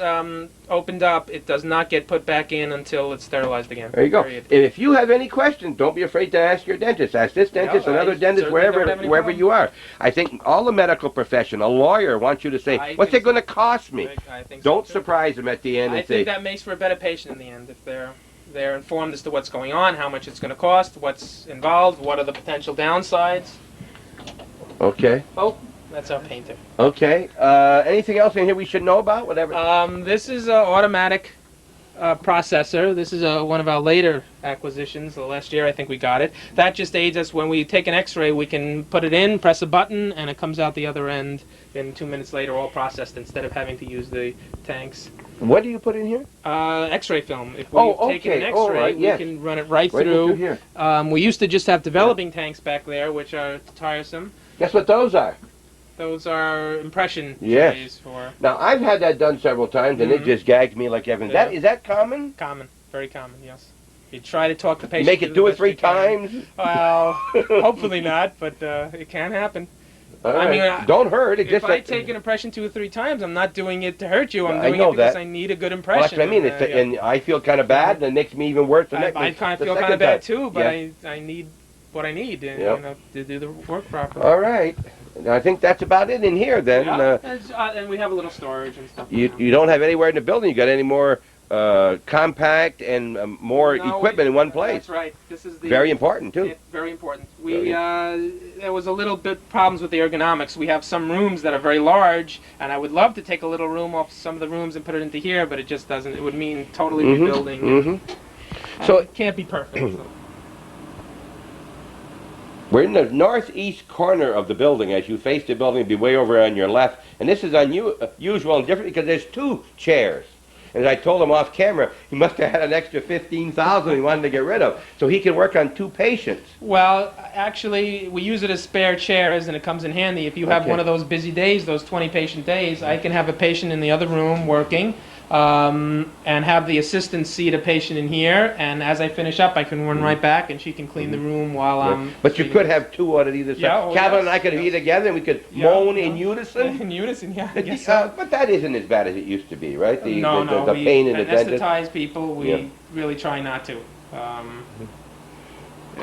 opened up, it does not get put back in until it's sterilized again. There you go. Period. And if you have any questions, don't be afraid to ask your dentist. Ask this dentist, No, I another dentist, certainly don't have any wherever problem. you are. I think all the medical profession, a lawyer wants you to say, I what's think it going to cost me? I think so, Don't too. surprise them at the end I and say, think that makes for a better patient in the end if they're informed as to what's going on, how much it's going to cost, what's involved, what are the potential downsides. okay, Oh, that's our painter. okay. Anything else in here we should know about? Whatever. This is an automatic processor. This is one of our later acquisitions. The last year I think we got it. That just aids us when we take an x-ray. We can put it in, press a button, and it comes out the other end in 2 minutes later, all processed, instead of having to use the tanks. What do you put in here? X-ray film. If we Oh, take okay. an All x-ray, right, yes. we can run it right Right through. into here. We used to just have developing tanks back there, which are tiresome. Guess what those are? Those are impression Yes. trays for Now, I've had that done several times, and it just gags me like heaven. Yeah. Is that common? common, very common, yes. You try to talk the patient. Make do it the 2 or best 3 you can. times? Well, hopefully not, but it can happen. All I mean, right. Don't hurt. It If just I take an impression 2 or 3 times, I'm not doing it to hurt you. I'm I doing know it because that. I need a good Well, impression. that's what I mean. yeah. And I feel kind of bad, and it makes me even worse. I kind of feel kind of bad too, but I need what I need Yep. to do the work properly. All right. I think that's about it in here then. Yeah, and we have a little storage and stuff. You don't have anywhere in the building. You got any more compact and more No, equipment in one place? That's right. This is the Very important too. Very important. There was a little bit problems with the ergonomics. We have some rooms that are very large, and I would love to take a little room off some of the rooms and put it into here, but it just doesn't. It would mean totally rebuilding. Mm-hmm. So it can't be perfect. So. we're in the northeast corner of the building. As you face the building, it'd be way over on your left. And this is unusual and different because there's 2 chairs. As I told him off camera, he must have had an extra $15,000 he wanted to get rid of, so he can work on 2 patients. Well, actually, we use it as spare chairs, and it comes in handy. If you have Okay. one of those busy days, those 20-patient days, I can have a patient in the other room working. and have the assistant see the patient in here. And as I finish up, I can run right back, and she can clean the room while I'm. But you could have two on either side. Yeah, oh, Calvin and yes, I could be yes. together, and we could moan in unison. In unison, yeah. I guess so. But that isn't as bad as it used to be, right? The We pain in the dentist. anesthetize people. We really try not to.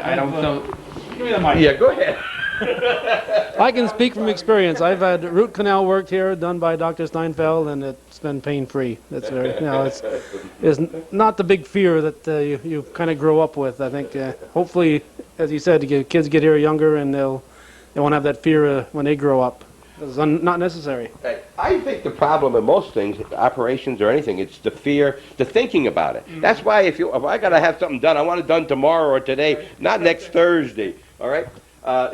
I don't know. Give me the mic. Yeah, go ahead. I can speak from experience. I've had root canal work here done by Dr. Steinfeld, and it's been pain-free. That's very, it's not the big fear that you kind of grow up with. I think hopefully, as you said, kids get here younger, and they won't have that fear when they grow up. It's not necessary. I think the problem in most things, operations or anything, it's the fear, the thinking about it. That's why if I got to have something done, I want it done tomorrow or today, not next Thursday. All right.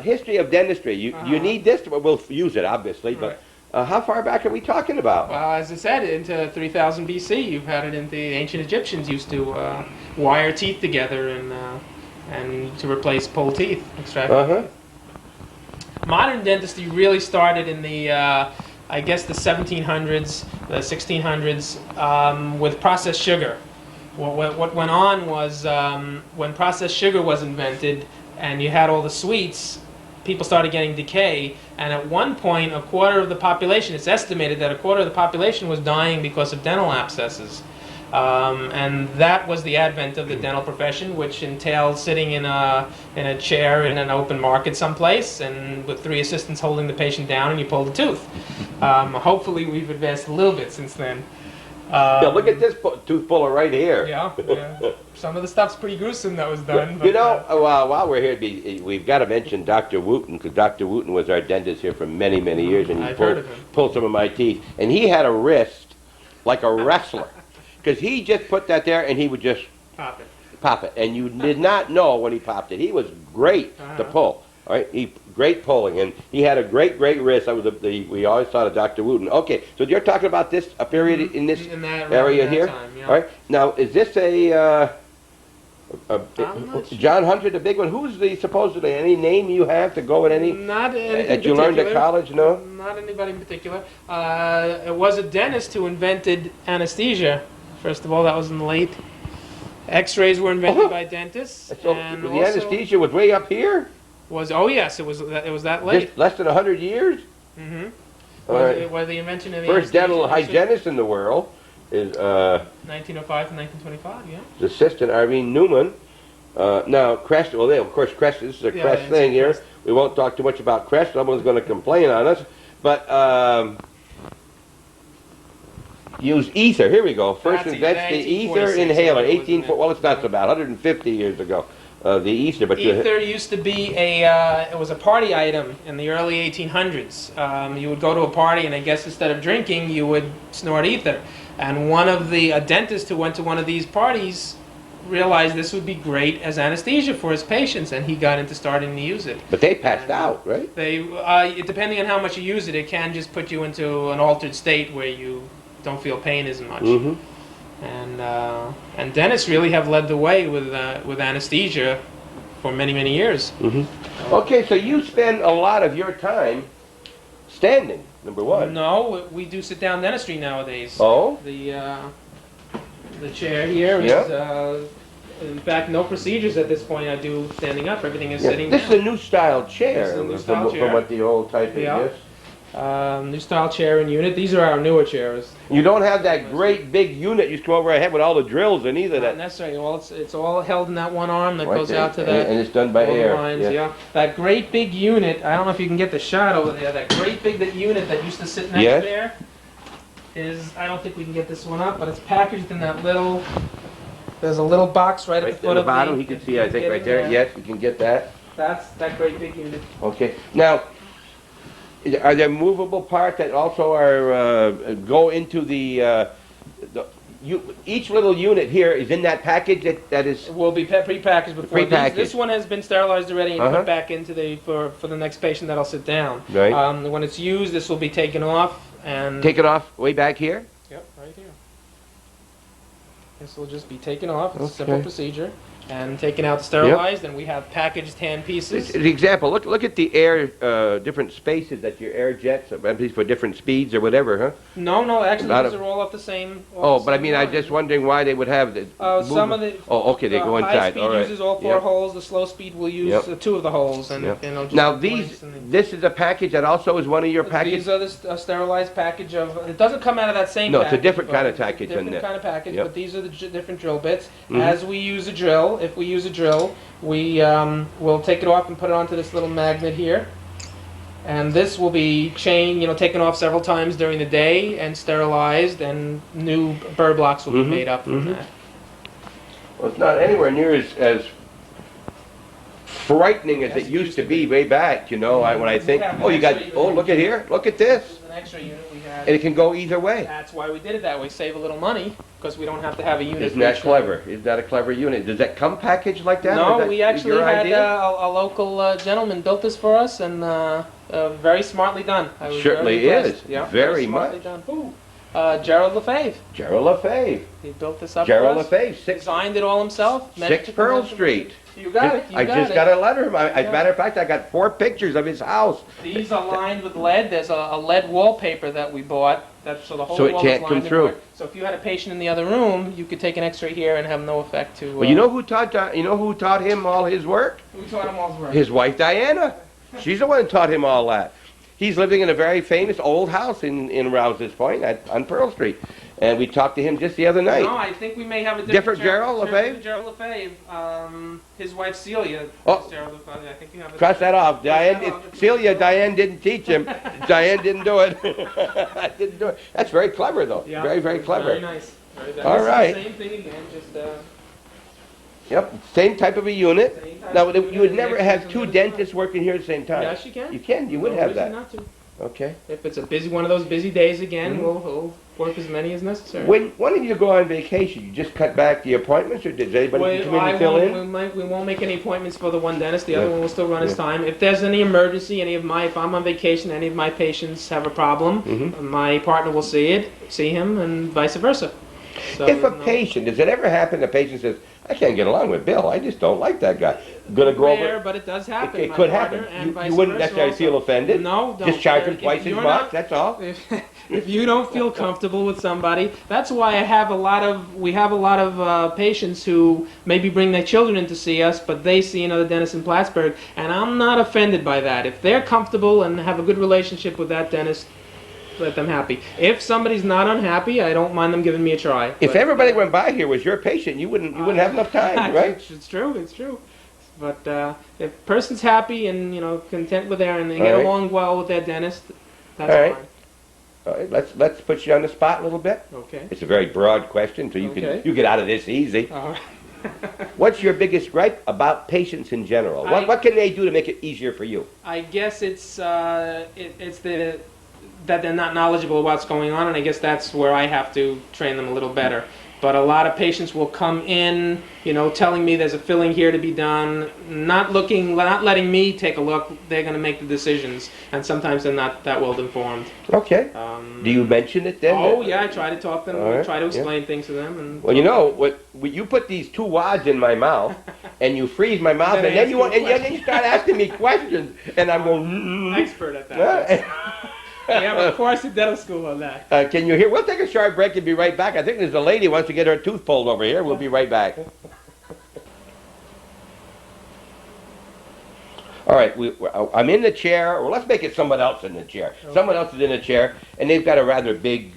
History of dentistry. You need this. We'll use it, obviously, but how far back are we talking about? Well, as I said, into 3000 BC, you've had it in the ancient Egyptians used to wire teeth together and to replace pulled teeth. Extract. Modern dentistry really started in the, I guess, the 1700s, the 1600s, with processed sugar. What went on was when processed sugar was invented and you had all the sweets, people started getting decay, and at one point, a quarter of the population, it's estimated that a quarter of the population was dying because of dental abscesses. And that was the advent of the dental profession, which entailed sitting in a chair in an open market someplace, and with 3 assistants holding the patient down, and you pull the tooth. Hopefully, we've advanced a little bit since then. Yeah, look at this tooth puller right here. Yeah. Some of the stuff's pretty gruesome that was done. You know, while we're here, we've got to mention Dr. Wooten, because Dr. Wooten was our dentist here for many, many years, and he pulled some of my teeth. And he had a wrist like a wrestler, because he just put that there and he would just pop it. And you did not know when he popped it. He was great to pull. All right, great pulling, and he had a great wrist. That was we always thought of Dr. Wooten. Okay, so you're talking about this a period in this area here. Time, yeah. All right, now is this a John Hunter, the big one? Who's supposedly any name you have to go with any? Not that you learned at college, no? Not anybody in particular. It was a dentist who invented anesthesia. First of all, that was in the late. X-rays were invented by dentists. So and the anesthesia was way up here. Yes, it was that late. Just less than 100 years. Where the invention of the first dental hygienist in the world is 1905 to 1925. Yeah. The assistant Irene Newman. Now Crest. Well, of course, Crest. This is a Crest thing here. Crest. We won't talk too much about Crest. Someone's going to complain on us. But use ether. Here we go. First invents the ether inhaler. 18. Well, it's not so bad. 150 years ago. The ether, but ether used to be it was a party item in the early 1800s. You would go to a party, and I guess instead of drinking, you would snort ether. And a dentist who went to one of these parties realized this would be great as anesthesia for his patients, and he got into starting to use it. But they passed out, right? Depending on how much you use it, it can just put you into an altered state where you don't feel pain as much. And dentists really have led the way with anesthesia for many, many years. Okay, so you spend a lot of your time standing, number one. No, we do sit-down dentistry nowadays. Oh? The chair here is, in fact, no procedures at this point I do standing up. Everything is sitting down. This is a new style chair, from what the old type is. Yes. New style chair and unit. These are our newer chairs. You don't have that great big unit you come over our head with all the drills in either. Not necessarily. Well, it's all held in that one arm that goes out to that. And it's done by air. Lines, That great big unit. I don't know if you can get the shot over there. That great big unit that used to sit next there is. I don't think we can get this one up, but it's packaged in that little. There's a little box right at the foot of the bottom. You can see, I think, right there. Yes, you can get that. That's that great big unit. Okay. Now. Are there movable parts that also are go into each little unit here is in that package that is? It will be pre-packaged before. This one has been sterilized already and put back into for the next patient that'll sit down. Right. When it's used, this will be taken off and. Take it off way back here. Yep, right here. This will just be taken off. It's a simple procedure. and taken out, sterilized, and we have packaged hand pieces. The example, look at the air, different spaces that your air jets, for different speeds or whatever, huh? No, actually Not these a- are all off the same. Oh, but I mean, I'm just wondering why they would have the. Some of the. Oh, okay, they go High inside. speed All right. uses all four Yep. holes. The slow speed will use Yep. 2 of the holes, and Yep. just Now the these, points and this is a package that also is one of your packages. These are the sterilized package of. It doesn't come out of that same. No, it's a package, different but kind of it's a package than Different that. kind of package, Yep. but these are the different drill bits. Mhm. As we use a drill, if we use a drill, we will take it off and put it onto this little magnet here. And this will be taken off several times during the day and sterilized, and new burr blocks will be Mhm, made up from mhm. that. Well, it's not anywhere near as frightening as Yes, it used to be way back, when I think, Yeah, oh, you got, actually, oh, look at here, look at this. This is an extra unit we had. And it can go either way. That's why we did it that way. Save a little money because we don't have to have a unit. Isn't for that each clever? Isn't that a clever unit? Does that come packaged like that? Or is No, that we actually your had idea? a local gentleman built this for us, and very smartly done. I was Certainly very impressed. is. Yeah, Very smartly much. done. Who? Gerald Lefebvre. Gerald Lefebvre. He built this up Gerald for us. Lefebvre, 6 Designed it all himself. Pearl Street. You got it. You I got just it. got a letter from him. As a Yeah. matter of fact, I got 4 pictures of his house. These are lined with lead. There's a lead wallpaper that we bought. So the whole So it wall can't is come lined in through. lead. So if you had a patient in the other room, you could take an X-ray here and have no effect to. Well, you know who taught him all his work? who taught him all his work? His wife Diana. She's the one who taught him all that. He's living in a very famous old house in Rouse's Point on Pearl Street. And we talked to him just the other night. No, I think we may have a Different Gerald Lefebvre? Gerald Lefebvre. His wife Celia. Oh. Gerald Lefebvre. I think you have a Cross that off. that Diane, off. Diane didn't teach him. Diane didn't do it. I didn't do it. That's very clever, though. Yeah, Very, very clever. Very nice. All right. Same thing again. Just Yep, same type of a unit. same type Now, of you unit, would never the have X's 2 on the other dentists working here at the same time. Yes, you can. You can. You would No have reason that. Not to. Okay. If it's one of those busy days again, Mhm. we'll work as many as necessary. When of you go on vacation, you just cut back the appointments, or does anybody come in and fill in? We won't make any appointments for the one dentist. The other Yeah. one will still run his Yeah. time. If there's any emergency, if I'm on vacation, any of my patients have a problem, Mhm. my partner will see him, and vice versa. So, If a no. patient, does it ever happen, the patient says, I can't get along with Bill, I just don't like that guy. Gonna go Rare, over, but it does happen. it My could partner happen. and vice You wouldn't versa necessarily also. feel offended? No, don't. Just charge him If twice as you're much, not- that's all? If you don't feel comfortable with somebody, that's why we have a lot of patients who maybe bring their children in to see us, but they see another dentist in Plattsburgh, and I'm not offended by that. If they're comfortable and have a good relationship with that dentist, let them happy. If somebody's not unhappy, I don't mind them giving me a try. If But- everybody went by here was your patient, you wouldn't have enough time, right? It's true. It's true. But if a person's happy and content with their and they get All right. along well with their dentist, that's All right. fine. All right, let's put you on the spot a little bit. Okay. It's a very broad question, so Okay. you get out of this easy. All right. What's your biggest gripe about patients in general? What can they do to make it easier for you? I guess it's that they're not knowledgeable about what's going on, and I guess that's where I have to train them a little better. But a lot of patients will come in, telling me there's a filling here to be done, not letting me take a look. They're going to make the decisions, and sometimes they're not that well informed. Okay. Do you mention it then? Oh yeah, I try to talk to them, All right, try to yeah. explain things to them, and Well, what you put these 2 wads in my mouth, and you freeze my mouth, Then I and then ask you you want, a and you start asking me questions, and I'm going. expert at that. We have a course in dental school on that. Can you hear? We'll take a short break and be right back. I think there's a lady who wants to get her tooth pulled over here. We'll be right back. All right, I'm in the chair, or let's make it someone else in the chair. Okay. Someone else is in the chair, and they've got a rather big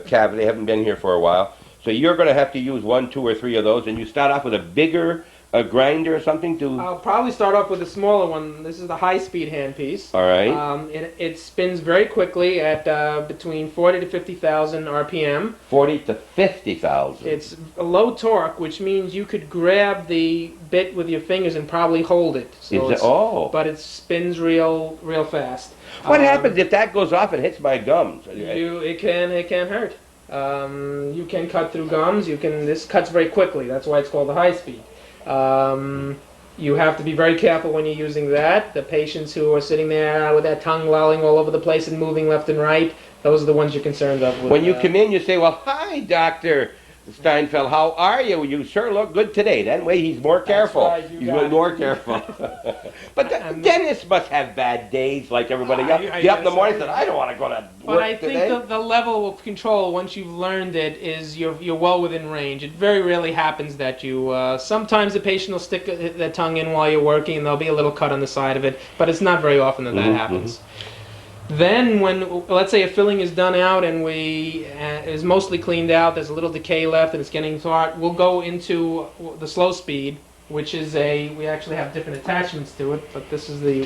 cavity. They haven't been here for a while. So you're going to have to use 1, 2, or 3 of those, and you start off with a bigger grinder or something to... I'll probably start off with a smaller one. This is the high-speed handpiece. All right. It spins very quickly at between 40 to 50,000 RPM. 40 to 50,000. It's a low torque, which means you could grab the bit with your fingers and probably hold it. So but it spins real fast. What happens if that goes off and hits my gums? It can hurt. You can cut through gums. This cuts very quickly. That's why it's called the high speed. You have to be very careful when you're using that. The patients who are sitting there with their tongue lolling all over the place and moving left and right, those are the ones you're concerned of. When you come in, you say, well, hi, doctor. Steinfeld, how are you? You sure look good today. That way he's more careful. right, you He's got it. more careful. But the dentists must have bad days like everybody else. I Get up in the guess morning so, and say, yeah. I don't want to go to But work I today. think the level of control, once you've learned it, is you're well within range. It very rarely happens that you. Sometimes the patient will stick their tongue in while you're working, and there'll be a little cut on the side of it. But it's not very often that that happens. Then, when let's say a filling is done out and is mostly cleaned out, there's a little decay left, and it's getting hard. We'll go into the slow speed, which is we actually have different attachments to it, but this is the.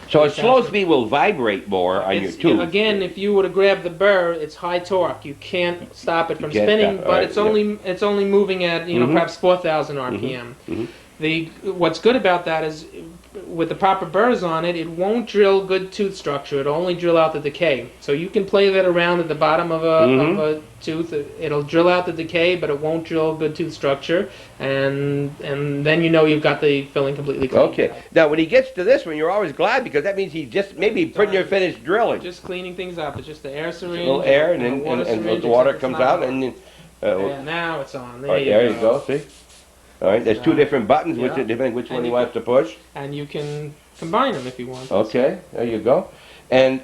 So a slow speed will vibrate more on your tooth. Again, if you were to grab the burr, it's high torque. You can't stop it from can't spinning, stop, but right, it's only moving at perhaps 4,000 RPM. What's good about that is with the proper burrs on it, it won't drill good tooth structure. It'll only drill out the decay. So you can play that around at the bottom of a tooth. It'll drill out the decay, but it won't drill good tooth structure. And then you know you've got the filling completely cleaned. Okay. Now, when he gets to this one, you're always glad because that means he's just maybe pretty near finished drilling. Just cleaning things up. It's just the air syringe. A little air, and the then water and syringe, the water except it's comes not out, on. and Yeah, now it's on. There, all right, there you go. See. All right. There's two different buttons, Yeah. depending which one And he you wants to push. And you can combine them if you want. Okay. There you go. And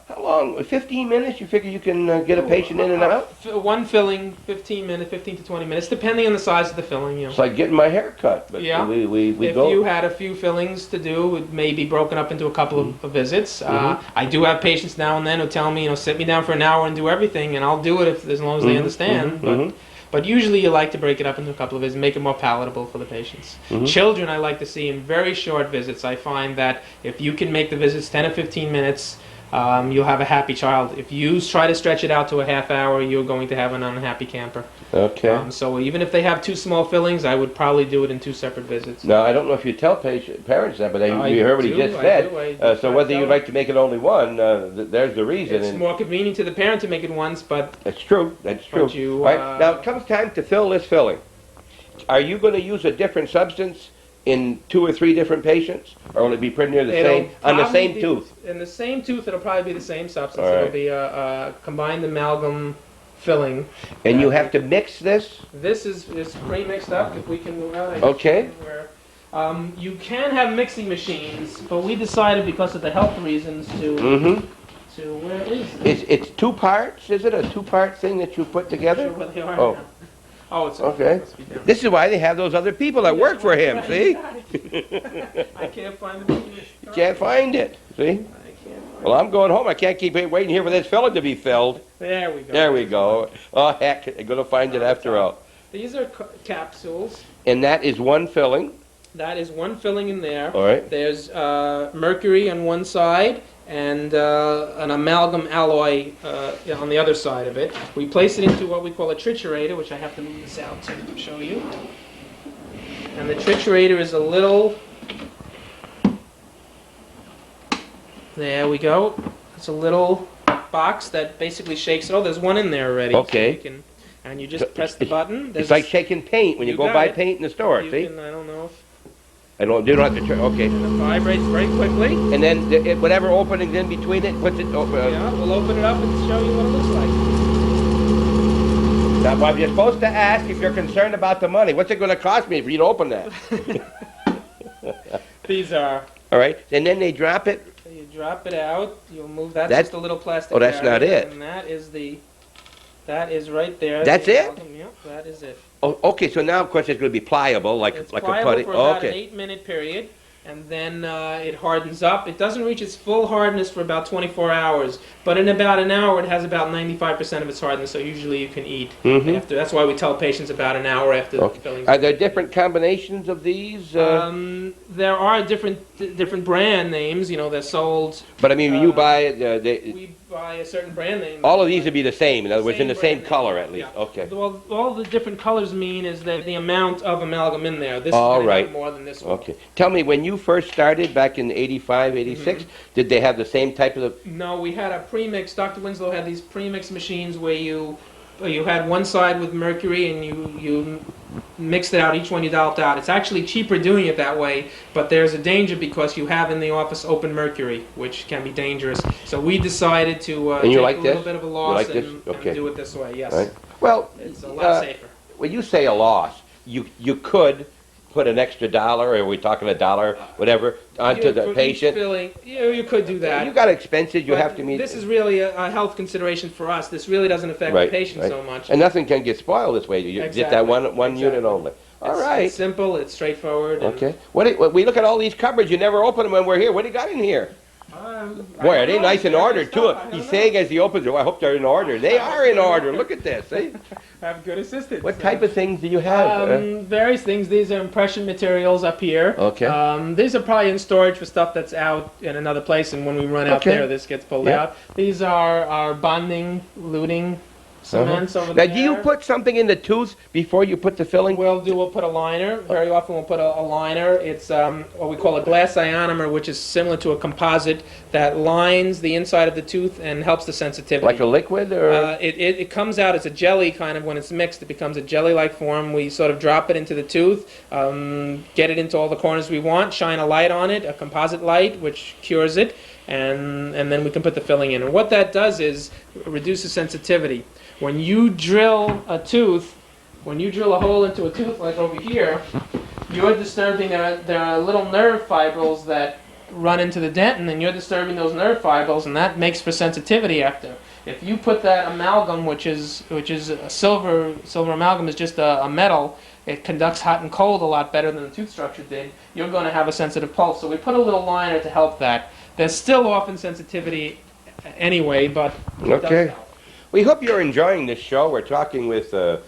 how long? 15 minutes? You figure you can get a patient in and out? One filling, 15 to 20 minutes, depending on the size of the filling. You know. It's like getting my hair cut. But Yeah. we If go. you had a few fillings to do, it may be broken up into a couple of visits. I do have patients now and then who tell me, sit me down for an hour and do everything, and I'll do it as long as they understand. But usually you like to break it up into a couple of visits, make it more palatable for the patients. Children I like to see in very short visits. I find that if you can make the visits 10 or 15 minutes, you'll have a happy child. If you try to stretch it out to a half hour, you're going to have an unhappy camper. Okay. So even if they have two small fillings, I would probably do it in two separate visits. Now, I don't know if you tell parents that, but you heard what he just I said. do. I So try to whether tell you'd them. like to make it only one, there's the reason. It's and more convenient to the parent to make it once, but that's true. That's true. But you, All right. Now, it comes time to fill this filling. Are you going to use a different substance in 2 or 3 different patients? Or will it be pretty near the it'll same, on the probably same be- tooth? In the same tooth, it'll probably be the same substance. All right. It'll be a combined amalgam filling. And you have to mix this? This is pre-mixed up. If we can move out. Okay. You can have mixing machines, but we decided because of the health reasons to where is it? It's 2 parts? Is it a 2-part thing that you put Sure together? where they are Oh. now. Oh, it's Okay. must be down. This is why they have those other people that work for him, see? I can't find the machine. You can't find it, see? I can't find Well, I'm going home. I can't keep waiting here for this filling to be filled. There we go. There we go. Oh, heck, I'm going to find it after all. These are capsules. And that is one filling. That is one filling in there. All right. There's mercury on one side and an amalgam alloy on the other side of it. We place it into what we call a triturator, which I have to move this out to show you. And the triturator is a little... There we go. It's a little box that basically shakes it. Oh, there's one in there already. Okay. So and you just press the button. It's like shaking paint when you You go got buy it. paint in the store, You see? can, I don't know if... You don't have to turn, okay. And it vibrates very quickly. And then whatever opening's in between it, puts it over. Yeah, we'll open it up and show you what it looks like. Now, Bob, you're supposed to ask if you're concerned about the money. What's it going to cost me for you to open that? These are... All right. And then they drop it. So you drop it out, you'll move, that's That's- just a little plastic oh, that's not barrier, it. And that is right there. That's the it? amalgam, Yep, that is it. Oh, okay, so now, of course, it's going to be pliable, like It's a pliable putty. for about an Okay. 8-minute period, and then it hardens up. It doesn't reach its full hardness for about 24 hours, but in about an hour it has about 95% of its hardness, so usually you can eat. After. That's why we tell patients about an hour after the fillings. Are there different combinations of these? There are different brand names, they're sold. But I mean, when you buy it, We buy a certain brand name. all of these would be the same. In other words, in the same brand name. color at least. Yeah. Okay. Well, all the different colors mean is that the amount of amalgam in there. This All is gonna right. have more than this one. Okay. Tell me, when you first started back in 85, 86, did they have the same type of... No, we had a premix. Dr. Winslow had these premix machines where you had one side with mercury and you mixed it out. Each one you dolloped out. It's actually cheaper doing it that way, but there's a danger because you have in the office open mercury, which can be dangerous. So we decided to And you take like a little this? bit of a You loss like this? and Okay. do it this way. Yes. Right. Well, It's a lot safer. when you say a loss, you could put an extra dollar, or are we talking a dollar, whatever, onto the patient. You could do that. You got expenses you But have to meet. This is really a health consideration for us. This really doesn't affect the patient so much. And nothing can get spoiled this way. You get that Exactly. one unit only. All right. It's simple. It's straightforward. and- Okay. We look at all these cupboards. You never open them when we're here. What do you got in here? Boy, are they nice and ordered too. He's saying as he opens it, "Well, I hope they're in order." They are in order. Look at this. See? Have good assistance. What type of things do you have? Various things. These are impression materials up here. Okay. These are probably in storage for stuff that's out in another place, and when we run out Okay. there, this gets pulled Yeah. out. These are our bonding, luting cements over Now, there. do you put something in the tooth before you put the filling? We'll put a liner. Very often we'll put a liner. It's what we call a glass ionomer, which is similar to a composite that lines the inside of the tooth and helps the sensitivity. Like a liquid, or It comes out as a jelly, kind of. When it's mixed, it becomes a jelly-like form. We sort of drop it into the tooth, get it into all the corners we want, shine a light on it, a composite light, which cures it, and then we can put the filling in. And what that does is reduces sensitivity. When you drill a tooth, when you drill a hole into a tooth like over here, you're disturbing, there are little nerve fibrils that run into the dentin, and you're disturbing those nerve fibrils, and that makes for sensitivity after. If you put that amalgam, which is a silver amalgam is just a metal, it conducts hot and cold a lot better than the tooth structure did, you're going to have a sensitive pulse. So we put a little liner to help that. There's still often sensitivity anyway, but it does Okay. help. We hope you're enjoying this show. We're talking with a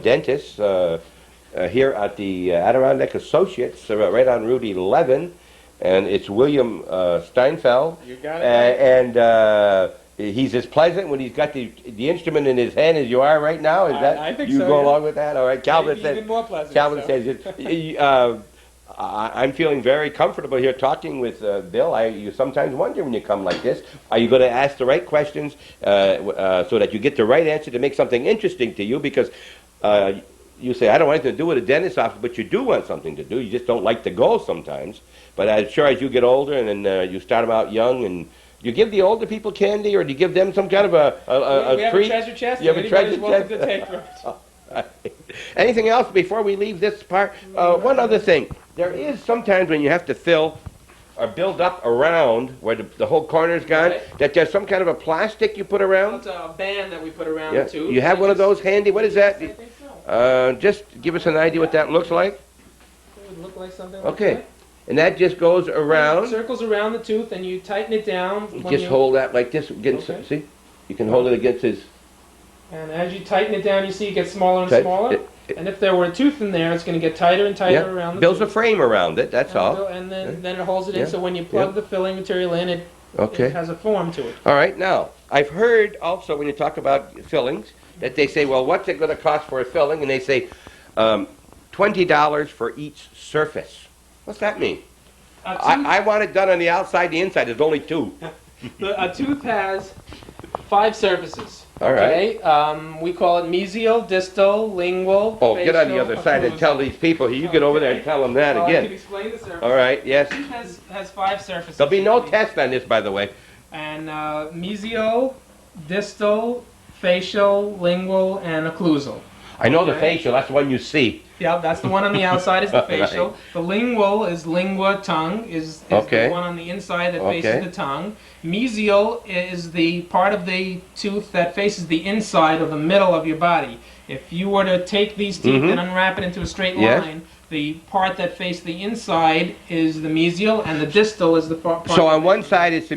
dentist here at the Adirondack Associates, right on Route 11, and it's William Steinfeld. You got it. And he's as pleasant when he's got the instrument in his hand as you are right now. Is that I think you so, go yeah. along with that? All right. Calvin Maybe says. even more pleasant, Calvin so. says. I'm feeling very comfortable here talking with Bill. You sometimes wonder when you come like this, are you going to ask the right questions so that you get the right answer to make something interesting to you? Because you say, I don't want anything to do with a dentist's office, but you do want something to do. You just don't like to go sometimes. But as sure as you get older and then you start them out young, and you give the older people candy, or do you give them some kind of a We have treat? a treasure chest. You have a Anybody's treasure welcome chest? to take from it. Anything else before we leave this part? One other thing. There is sometimes when you have to fill or build up around where the whole corner's gone, Right. that there's some kind of a plastic you put around. It's a band that we put around Yeah. the tooth. You have one of those handy? What is that? I think so. Just give us an idea what that looks like. It would look like something Okay. like And that just goes that. around. Circles around the tooth, and you tighten it down. You when just hold that like this against, Okay. see? You can hold it against his... And as you tighten it down, you see it gets smaller and Tight- smaller. And if there were a tooth in there, it's going to get tighter and tighter around the Builds a tooth. frame around it, that's all. And then it holds it in, Yeah. so when you plug Yeah. the filling material in, it Okay. has a form to it. All right, now, I've heard also when you talk about fillings that they say, well, what's it going to cost for a filling? And they say $20 for each surface. What's that mean? A tooth, I want it done on the outside, the inside. There's only two. a tooth has 5 surfaces. All right. Okay? We call it mesial, distal, lingual. Oh, get on the facial, other side and occlusal. tell these people. You get over there and tell them that Well, I can again. explain the surface. All right, yes. The tooth has 5 surfaces. There'll be no test on this, by the way. And mesial, distal, facial, lingual, and occlusal. I know the Okay. facial. That's the one you see. Yeah, that's the one on the outside is the Right. facial. The lingual is lingua, tongue, is Okay. the one on the inside that Okay. faces the tongue. Mesial is the part of the tooth that faces the inside or the middle of your body. If you were to take these teeth Mhm. and unwrap it into a straight Yes. line, the part that faces the inside is the mesial, and the distal is the part. So on one side it's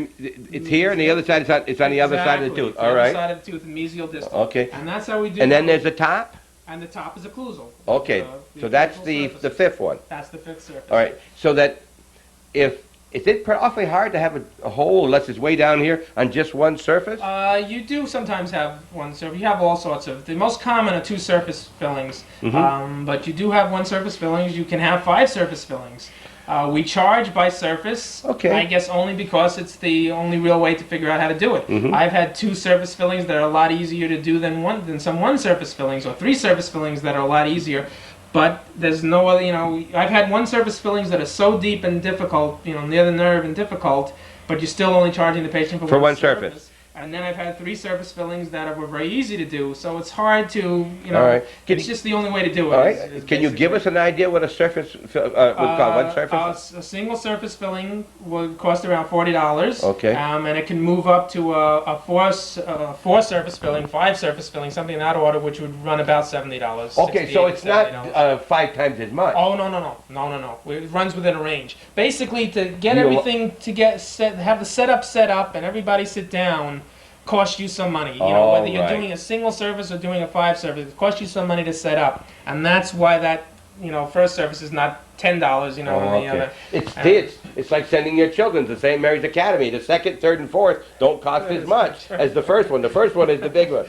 here, and the other side it's on the other side of the tooth. All The other right. side of the tooth, mesial, distal. Okay. And that's how we do. And then there's the top. And the top is occlusal. Okay. So that's the fifth one. That's the 5th surface. All right. So that if is it awfully hard to have a hole unless it's way down here on just one surface? You do sometimes have one surface. You have all sorts of. The most common are 2 surface fillings, Mm-hmm. but you do have 1 surface fillings. You can have 5 surface fillings. We charge by surface. Okay. I guess only because it's the only real way to figure out how to do it. Mhm. I've had 2 surface fillings that are a lot easier to do than some 1 surface fillings, or 3 surface fillings that are a lot easier. But there's no other, I've had 1 surface fillings that are so deep and difficult, near the nerve and difficult, but you're still only charging the patient for For one surface. surface. And then I've had 3 surface fillings that were very easy to do. So it's hard to, you know, All right. it's just the only way to do it. All right. Can you give us an idea what a surface would cost? One surface? A single surface filling would cost around $40. Okay. And it can move up to a 4 surface filling, 5 surface filling, something in that order, which would run about $70. Okay, so it's not $70. 5 times as much. Oh no! It runs within a range. Basically, to get You- everything to get set, have the setup set up, and everybody sit down, costs you some money. You know, whether you're Alright. doing a single service or doing a 5 service, it costs you some money to set up, and that's why that first service is not $10. You know, Oh, and the okay. other. It's like sending your children to St. Mary's Academy. The second, third, and fourth don't cost as much as the first one. The first one is the big one.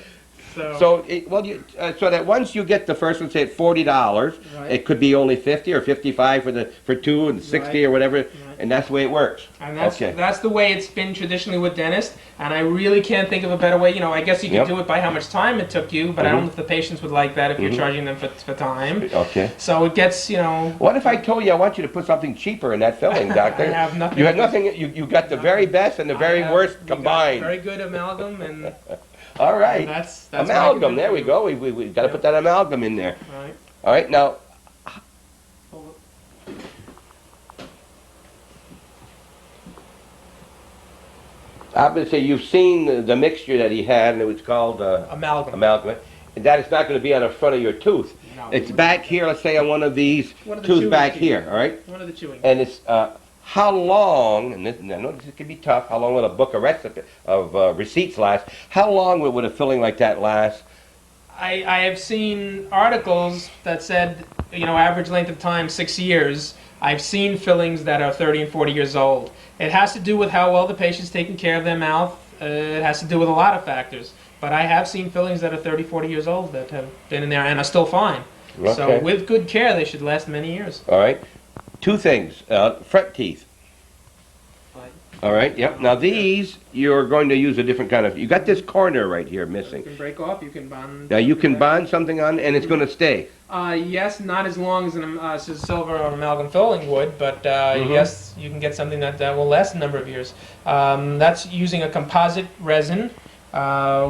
So that once you get the first one, say at $40, Right. it could be only 50 or 55 for 2 and 60 Right. or whatever, and that's the way it works. And that's Okay. that's the way it's been traditionally with dentists, and I really can't think of a better way. You know, I guess you could Yep. do it by how much time it took you, but I don't know if the patients would like that if you're Mhm. charging them for time. Okay. So it gets, What if I told you I want you to put something cheaper in that filling, doctor? I have nothing. You have nothing. You got the very best and the very worst we got combined. Very good amalgam, and All right. that's what I can Amalgam. do. There we go. We got to put that amalgam in there. Right. All right. Now, I'm going to say you've seen the mixture that he had, and it was called Amalgam. amalgam. And that is not going to be on the front of your tooth. No. It's back here. Let's say on one of these One of the tooth chewing back teeth. here. All right. One of the chewing. And it's how long? And I know this can be tough. How long will a book of receipts last? How long would a filling like that last? I have seen articles that said, average length of time 6 years. I've seen fillings that are 30 and 40 years old. It has to do with how well the patient's taking care of their mouth. It has to do with a lot of factors. But I have seen fillings that are 30, 40 years old that have been in there and are still fine. Okay. So with good care, they should last many years. All right. 2 things. Front teeth. All right. Yep. Now these you're going to use a different kind of. You got this corner right here You missing. can break off, you can bond. Now you can bond something on, and it's going to stay. Yes, not as long as a silver or amalgam filling would, but yes, you can get something that will last a number of years. That's using a composite resin,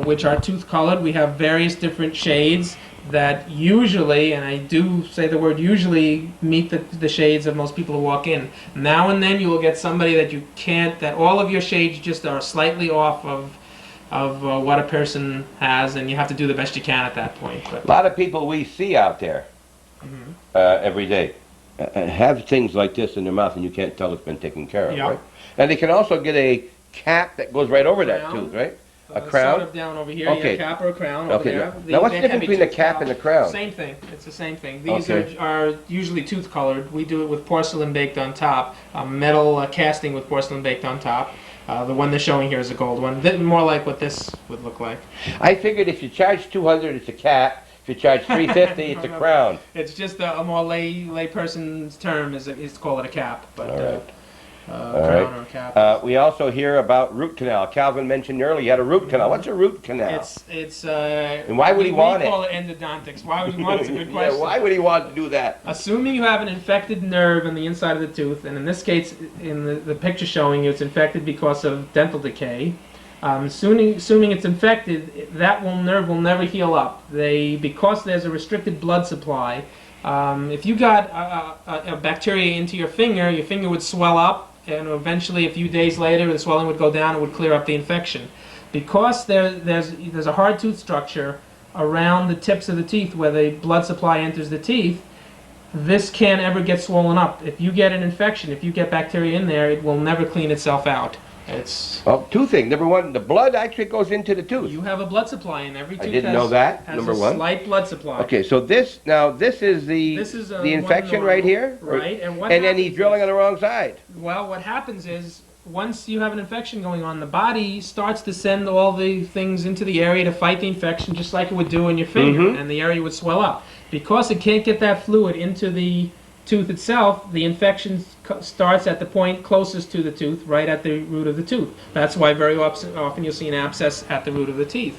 which are tooth colored. We have various different shades that usually, and I do say the word usually, meet the shades of most people who walk in. Now and then you will get somebody that all of your shades just are slightly off of what a person has, and you have to do the best you can at that point. But A lot of people we see out there every day have things like this in their mouth, and you can't tell it's been taken care of. Yeah. Right? And they can also get a cap that goes right over that Crown. tooth, right? A Sort crown. of down over here, Okay. a cap or a crown Okay. over there. Now what's They're the difference heavy between the tooth cap and the crown? Same thing. It's the same thing. These Okay. are usually tooth colored. We do it with porcelain baked on top, a metal casting with porcelain baked on top. The one they're showing here is a gold one. More like what this would look like. I figured if you charge $200, it's a cap. If you charge $350, it's a crown. It's just a more lay person's term is to call it a cap, but All right. crown or a cap. We also hear about root canal. Calvin mentioned earlier he had a root canal. What's a root canal? It's And why would he want we it? call it endodontics. Why would he want it? It's a good Yeah, question. why would he want to do that? Assuming you have an infected nerve on the inside of the tooth, and in this case, in the picture showing you, it's infected because of dental decay. Assuming it's infected, that nerve will never heal up. Because there's a restricted blood supply. If you got a bacteria into your finger would swell up, and eventually, a few days later, the swelling would go down and would clear up the infection. Because there's a hard tooth structure around the tips of the teeth where the blood supply enters the teeth, this can't ever get swollen up. If you get an infection, if you get bacteria in there, it will never clean itself out. Well, 2 things. Number 1, the blood actually goes into the tooth. You have a blood supply in every tooth. I didn't know that, has number a 1. slight blood supply. Okay, so this is the This is, the infection one right normal, here? right, and what And then he's happens drilling is- on the wrong side. Well, what happens is, once you have an infection going on, the body starts to send all the things into the area to fight the infection, just like it would do in your finger, and the area would swell up. Because it can't get that fluid into the tooth itself, the infection starts at the point closest to the tooth, right at the root of the tooth. That's why very often you'll see an abscess at the root of the teeth.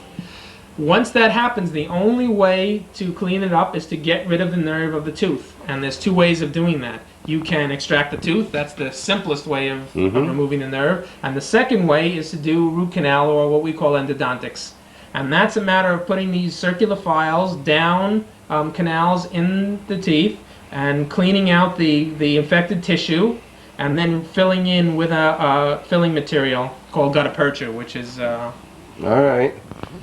Once that happens, the only way to clean it up is to get rid of the nerve of the tooth. And there's two ways of doing that. You can extract the tooth. That's the simplest way of removing the nerve. And the second way is to do root canal, or what we call endodontics. And that's a matter of putting these circular files down canals in the teeth and cleaning out the infected tissue, and then filling in with a filling material called gutta percha, which is All right.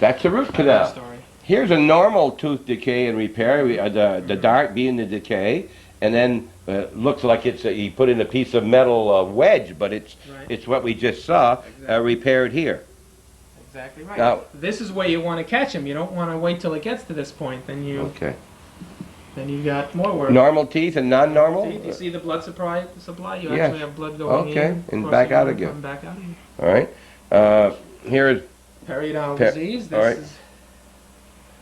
That's a root another canal. story. Here's a normal tooth decay and repair, the dark being the decay, and then looks like it's he put in a piece of metal wedge, but it's Right. it's what we just saw repaired here. Exactly right. Now- This is where you want to catch them. You don't want to wait till it gets to this point. Then Okay. you've got more work. Normal teeth and non-normal? See, you see the blood supply? You Yes. actually have blood going in. Okay, and crossing back out over, again. coming back out again. All right. Here is Periodontal Per- disease. all right.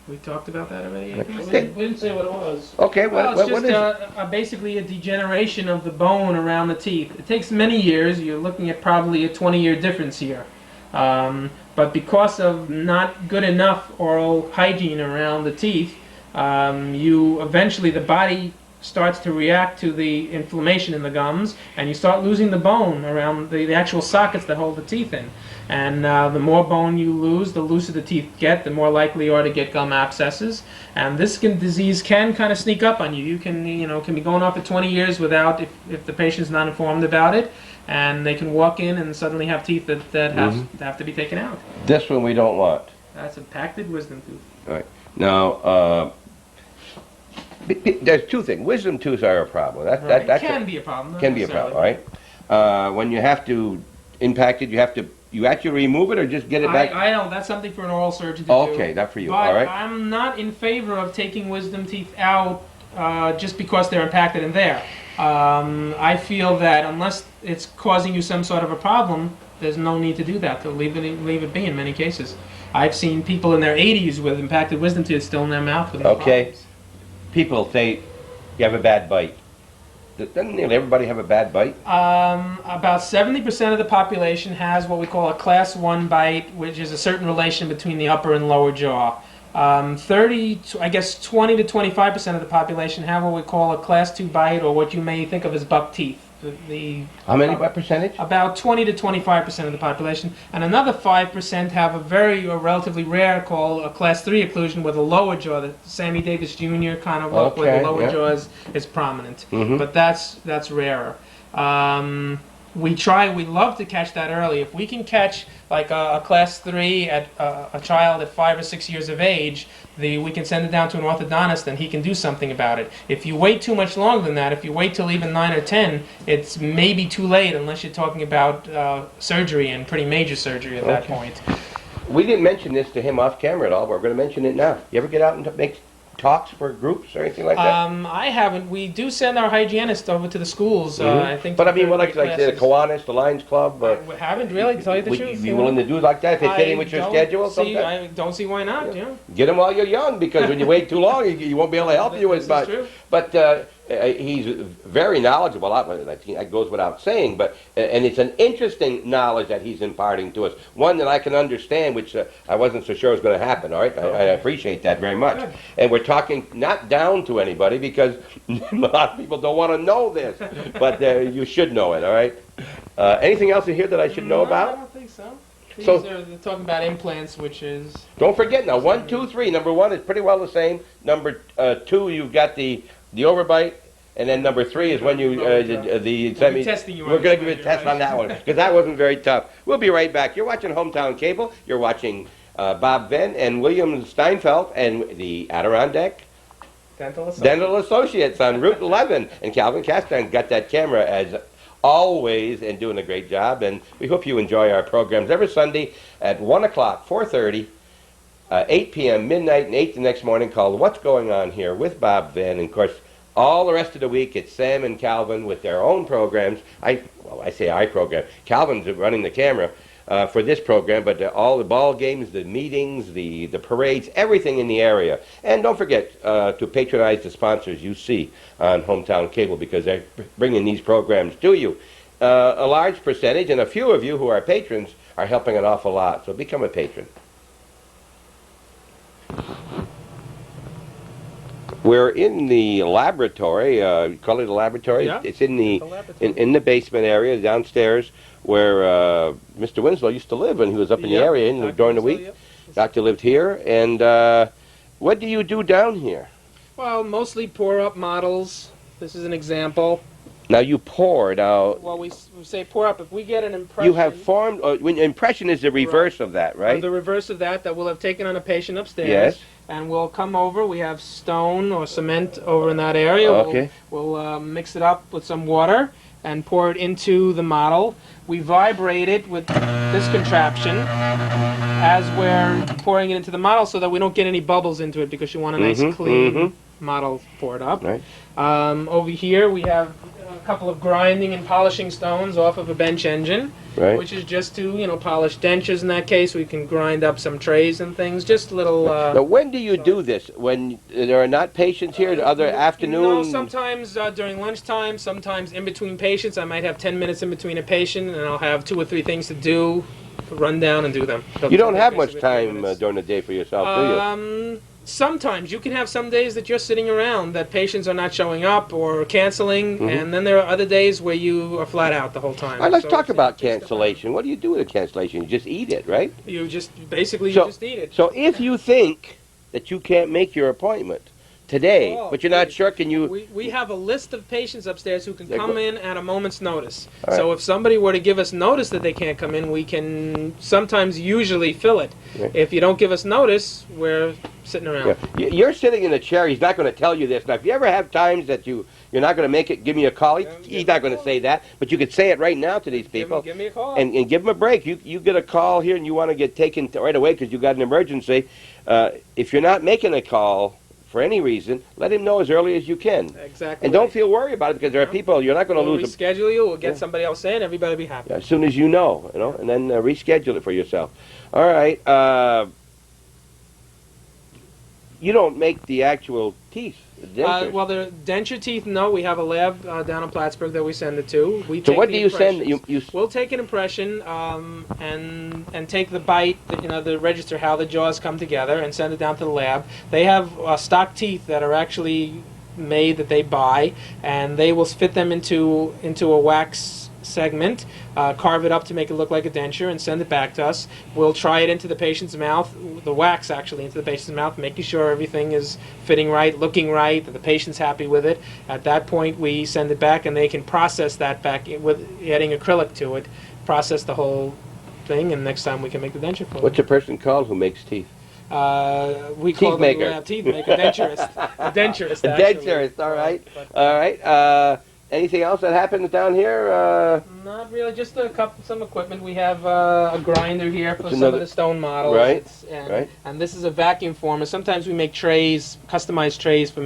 We talked about that already. Okay. We didn't say what it was. okay. Well, What it's is just it? basically a degeneration of the bone around the teeth. It takes many years. You're looking at probably a 20-year difference here. But because of not good enough oral hygiene around the teeth, you eventually, the body starts to react to the inflammation in the gums, and you start losing the bone around the actual sockets that hold the teeth in. And the more bone you lose, the looser the teeth get, the more likely you are to get gum abscesses. And this disease can kind of sneak up on you. You can, can be going on for 20 years without, if the patient's not informed about it, and they can walk in and suddenly have teeth that have to be taken out. This one we don't want. That's a impacted wisdom tooth. All right. Now, there's two things. Wisdom tooths are a problem. Right. That's Can be a problem. not can be a necessarily. problem, all right? When you have to impact it, you actually remove it or just get it back? I know that's something for an oral surgeon to do. Okay, that for you. But All right. I'm not in favor of taking wisdom teeth out just because they're impacted in there. I feel that unless it's causing you some sort of a problem, there's no need to do that. To leave it be in many cases. I've seen people in their 80s with impacted wisdom teeth still in their mouth with no Okay. problems. People say you have a bad bite. Doesn't nearly everybody have a bad bite? About 70% of the population has what we call a class 1 bite, which is a certain relation between the upper and lower jaw. 20 to 25% of the population have what we call a class 2 bite, or what you may think of as buck teeth. How many? What percentage? About 20 to 25% of the population, and another 5% have a relatively rare called a class 3 occlusion with a lower jaw. The Sammy Davis Jr. kind of look, where Okay, the lower yeah. jaw is prominent, Mhm. but that's rarer. We love to catch that early. If we can catch like a class 3 at a child at 5 or 6 years of age, we can send it down to an orthodontist and he can do something about it. If you wait too much longer than that, if you wait till even 9 or 10, it's maybe too late unless you're talking about surgery, and pretty major surgery at that point. We didn't mention this to him off camera at all, but we're going to mention it now. You ever get out and make talks for groups or anything like that? I haven't. We do send our hygienist over to the schools. I think. But I mean, for what like the classes. Kiwanis, the Lions Club? We haven't really, to tell you the Would truth. you be willing to do it like that if it fit in with your schedule? I don't see why not. Yeah. Get them while you're young, because when you wait too long, you won't be able to help you as This is much. true. But he's very knowledgeable. I think that goes without saying. But and it's an interesting knowledge that he's imparting to us, one that I can understand, which I wasn't so sure was going to happen. All right, I appreciate that very much. Good. And we're talking not down to anybody, because a lot of people don't want to know this, but you should know it. All right. Anything else in here that I should know No, about? I don't think so. So- They're talking about implants, which is Don't forget now, 1, 2, 3. Number 1 is pretty well the same. Number 2, you've got the overbite, and then number 3 is when you the We'll be testing you on We're going to this give one, a test right? on that one, because that wasn't very tough. We'll be right back. You're watching Hometown Cable. You're watching Bob Venn and William Steinfeld and the Adirondack Dental Associates on Route 11. And Calvin Castan got that camera as always and doing a great job. And we hope you enjoy our programs every Sunday at 1 o'clock, 4:30, 8 p.m., midnight, and 8 the next morning, called What's Going On Here with Bob Venn. And, of course, all the rest of the week, it's Sam and Calvin with their own programs. I say I program. Calvin's running the camera for this program, but all the ball games, the meetings, the parades, everything in the area. And don't forget to patronize the sponsors you see on Hometown Cable, because they're bringing these programs to you. A large percentage, and a few of you who are patrons, are helping an awful lot. So become a patron. We're in the laboratory. You call it a laboratory? Yeah, It's in the laboratory. in the basement area downstairs where Mr. Winslow used to live, and he was up in the area during the week. Yep. Doctor lived here, and what do you do down here? Well, mostly pour up models. This is an example. Now you pour. Now Well, we say pour up. If we get an impression, you have formed. When impression is the reverse of that, or right? the reverse of that we'll have taken on a patient upstairs. Yes. And we'll come over. We have stone or cement over in that area. Okay. We'll mix it up with some water and pour it into the model. We vibrate it with this contraption as we're pouring it into the model so that we don't get any bubbles into it, because you want a nice clean model poured up. Right. Over here we have a couple of grinding and polishing stones off of a bench engine, Right. which is just to polish dentures. In that case, we can grind up some trays and things. Just little. Now, when do you do this? When there are not patients here, the other afternoon? No, sometimes during lunchtime, sometimes in between patients. I might have 10 minutes in between a patient, and I'll have 2 or 3 things to do, run down and do them. You don't have much time during the day for yourself, do you? Sometimes you can have some days that you're sitting around, that patients are not showing up or canceling, and then there are other days where you are flat out the whole time. All right, let's So talk it about takes the time. cancellation. What do you do with a cancellation? You just eat it, right? You just basically So- you just eat it. So if you think that you can't make your appointment today, Oh, but you're not please. sure, can you... We have a list of patients upstairs who can come in at a moment's notice. All So right. if somebody were to give us notice that they can't come in, we can sometimes usually fill it. Right. If you don't give us notice, we're sitting around. Yeah. You're sitting in a chair. He's not going to tell you this. Now, if you ever have times that you're not going to make it, give me a call. He's not going to say that, but you could say it right now to these people. Give me a call. And give them a break. You get a call here and you want to get taken right away because you got an emergency. If you're not making a call for any reason, let him know as early as you can. Exactly. And don't feel worried about it, because there are people, you're not going to We'll lose reschedule you. We'll get Yeah. somebody else in. Everybody will be happy. as soon as you know, and then reschedule it for yourself. All right. You don't make the actual teeth, the dentures. Well, the denture teeth, no. We have a lab down in Plattsburgh that we send it to. We So take what the do you send? impressions. We'll take an impression and take the bite, the register how the jaws come together, and send it down to the lab. They have stock teeth that are actually made that they buy, and they will fit them into a wax segment, carve it up to make it look like a denture, and send it back to us. We'll try it into the patient's mouth, the wax actually into the patient's mouth, making sure everything is fitting right, looking right, that the patient's happy with it. At that point, we send it back, and they can process that back with adding acrylic to it, process the whole thing, and next time we can make the denture for What's a person called who makes teeth? we call them maker. lab teeth maker, denturist. A denturist, A actually. denturist, all right. But, All right. Anything else that happens down here? not really, just some equipment. We have a grinder here for That's some of another- the stone models. Right, And, right. and this is a vacuum former. Sometimes we make trays, customized trays for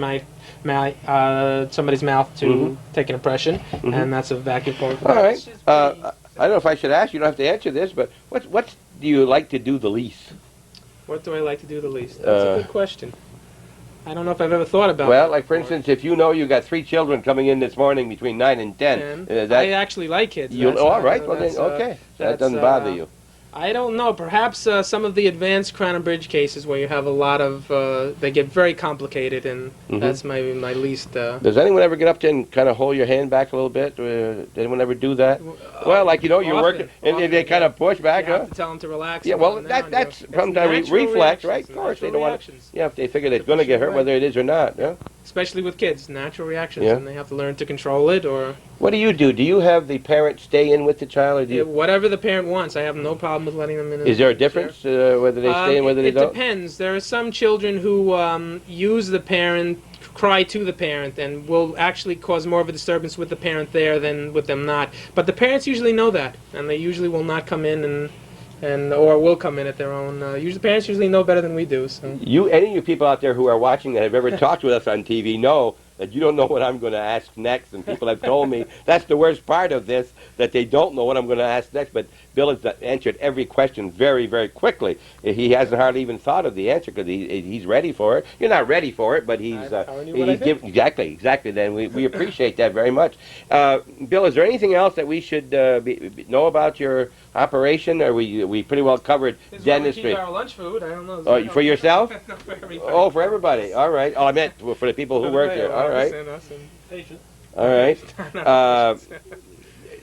somebody's mouth to take an impression, and that's a vacuum former. All right. It's just I pretty- don't know if I should ask. You don't have to answer this, but what do you like to do the least? What do I like to do the least? That's a good question. I don't know if I've ever thought about Well, that like for before. instance, if you know you got 3 children coming in this morning between 9 and 10, And I actually like kids. you That's all not- right? Well, then that's, okay, that that's, doesn't bother you. I don't know. Perhaps some of the advanced crown and bridge cases where you have a lot of, they get very complicated, and that's my least. Does anyone ever get up to and kind of hold your hand back a little bit? Did anyone ever do that? Well, like you're often, working, and often, they kind of push back, You have huh? to tell them to relax. Yeah, and well, calm down, that's It's sometimes natural reflex, reactions, right? Of course, they don't natural want. reactions. Yeah, if they figure they're going to get hurt, away. whether it is or not. Yeah. Especially with kids, natural reactions, Yeah. and they have to learn to control it, or What do you do? Do you have the parent stay in with the child, or do you? whatever the parent wants. I have no problem with letting them in. Is there a difference whether they stay and whether they It don't? depends. There are some children who use the parent, cry to the parent, and will actually cause more of a disturbance with the parent there than with them not. But the parents usually know that, and they usually will not come in or will come in at their own. Usually, parents usually know better than we do. So. Any of you people out there who are watching that have ever talked with us on TV know that you don't know what I'm going to ask next, and people have told me that's the worst part of this, that they don't know what I'm going to ask next. But Bill has answered every question very, very quickly. He hasn't hardly even thought of the answer because he's ready for it. You're not ready for it, but he's exactly. Then we appreciate that very much. Bill, is there anything else that we should know about your operation? Or we pretty well covered dentistry? We keep our lunch food. I don't know. Oh, for yourself? No, for everybody. Oh, for everybody. All right. Oh, I meant for the people who work here. All right. All right.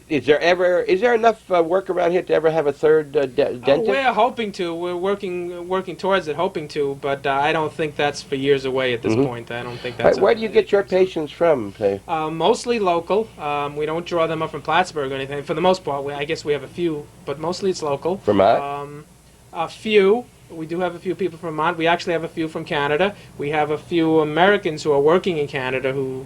Is there enough work around here to ever have a third dentist? We're hoping to. We're working towards it, hoping to. But I don't think that's for years away at this point. I don't think that's. Where do you get your patients from? Say? Mostly local. We don't draw them up from Plattsburgh or anything. For the most part, I guess we have a few, but mostly it's local. Vermont? A few. We do have a few people from Vermont. We actually have a few from Canada. We have a few Americans who are working in Canada who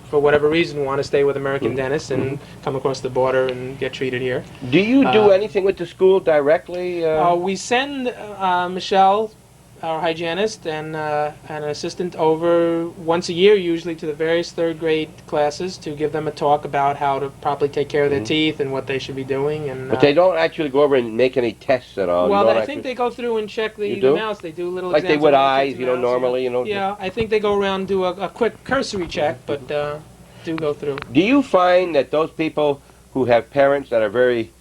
for whatever reason, want to stay with American dentists and come across the border and get treated here. Do you do anything with the school directly? We send Michelle, our hygienist, and an assistant over once a year, usually to the various third grade classes to give them a talk about how to properly take care of their teeth and what they should be doing. And but they don't actually go over and make any tests at all. Well, I think they go through and check the mouths. They do little like exams they would eyes, normally, Yeah, I think they go around and do a quick cursory check, but do go through. Do you find that those people who have parents that are very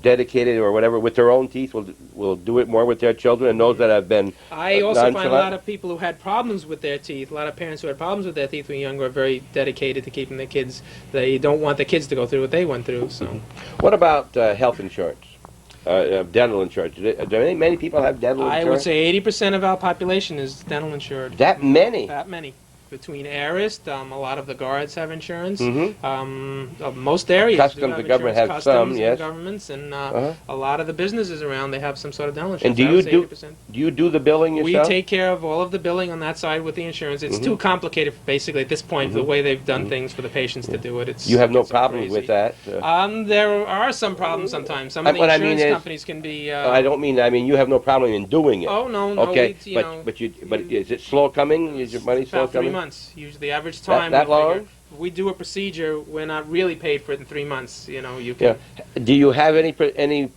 dedicated or whatever with their own teeth will do it more with their children, and those that have been I also find a lot of people who had problems with their teeth, a lot of parents who had problems with their teeth when younger are very dedicated to keeping their kids. They don't want the kids to go through what they went through. So, what about health insurance? Dental insurance. Do many people have dental insurance? I would say 80% of our population is dental insured. That many? That many. Between Arist, a lot of the guards have insurance. Most areas Customs, the government has some, yes. Governments, and a lot of the businesses around, they have some sort of dental And insurance. do you do the billing yourself? We take care of all of the billing on that side with the insurance. It's too complicated, basically, at this point, the way they've done things for the patients to do it. You have no problems with that? There are some problems sometimes. Some of the insurance companies can be... I don't mean, you have no problem in doing it. Oh, no. Okay, but is it slow coming? Is your money slow coming? 3 months, usually the average time. That long? We do a procedure. We're not really paid for it in 3 months. You can. Yeah. Do you have any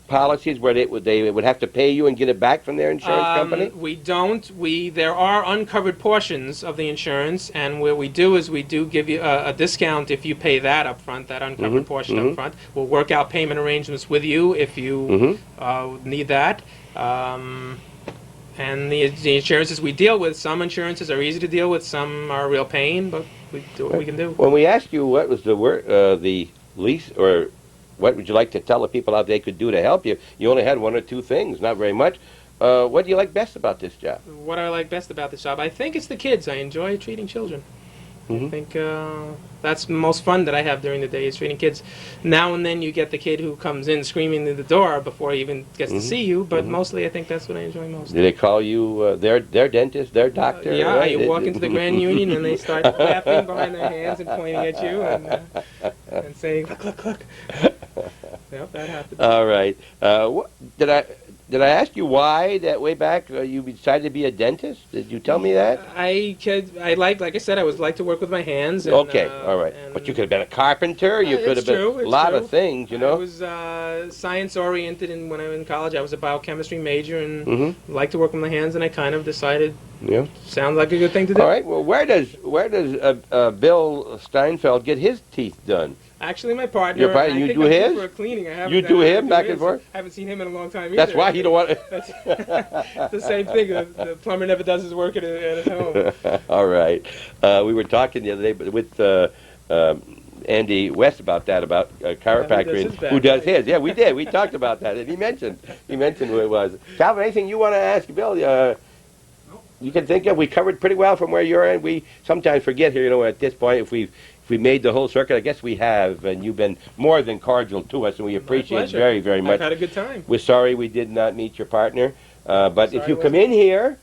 policies where they would have to pay you and get it back from their insurance company? We don't. There are uncovered portions of the insurance, and what we do is we do give you a discount if you pay that up front, that uncovered portion up front. We'll work out payment arrangements with you if you need that. And the insurances we deal with, some insurances are easy to deal with, some are a real pain, but we do what we can do. When we asked you what was the least, or what would you like to tell the people out there could do to help you, you only had one or two things, not very much. What do you like best about this job? What I like best about this job? I think it's the kids. I enjoy treating children. I think that's the most fun that I have during the day is treating kids. Now and then you get the kid who comes in screaming in the door before he even gets to see you, but mostly I think that's what I enjoy most. Do they call you their dentist, their doctor? Yeah, right? you walk into the Grand Union and they start clapping behind their hands and pointing at you and saying, look. Yep, that happens. All right. Did I ask you why that way back you decided to be a dentist? Did you tell me that? Like I said, I would like to work with my hands. And, okay, all right. But you could have been a carpenter. You could have been a lot of things, I was science oriented, and when I was in college, I was a biochemistry major and liked to work with my hands. And I kind of decided, sounds like a good thing to do. All right. Well, where does Bill Steinfeld get his teeth done? Actually, my partner. Your partner, you do his? For a cleaning. You do him back and forth? I haven't seen him in a long time either. That's why he don't want it. It's the same thing. The plumber never does his work at his home. All right. We were talking the other day with Andy West about that, about chiropractor who does his. Yeah, we did. We talked about that. And he mentioned who it was. Calvin, anything you want to ask Bill? You can think of. We covered pretty well from where you're at. We sometimes forget here, at this point, if we made the whole circuit. I guess we have, and you've been more than cordial to us, and we appreciate it very, very much. I've had a good time. We're sorry we did not meet your partner, but if you come in here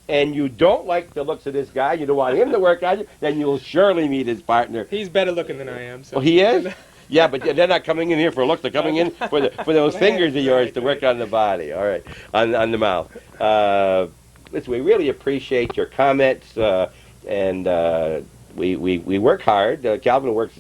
and you don't like the looks of this guy, you don't want him to work on you, then you'll surely meet his partner. He's better looking than I am. So. Well, he is? Yeah, but they're not coming in here for looks. They're coming in for those fingers of yours to work on the body, all right, on the mouth. Listen, we really appreciate your comments, and we work hard. Calvin works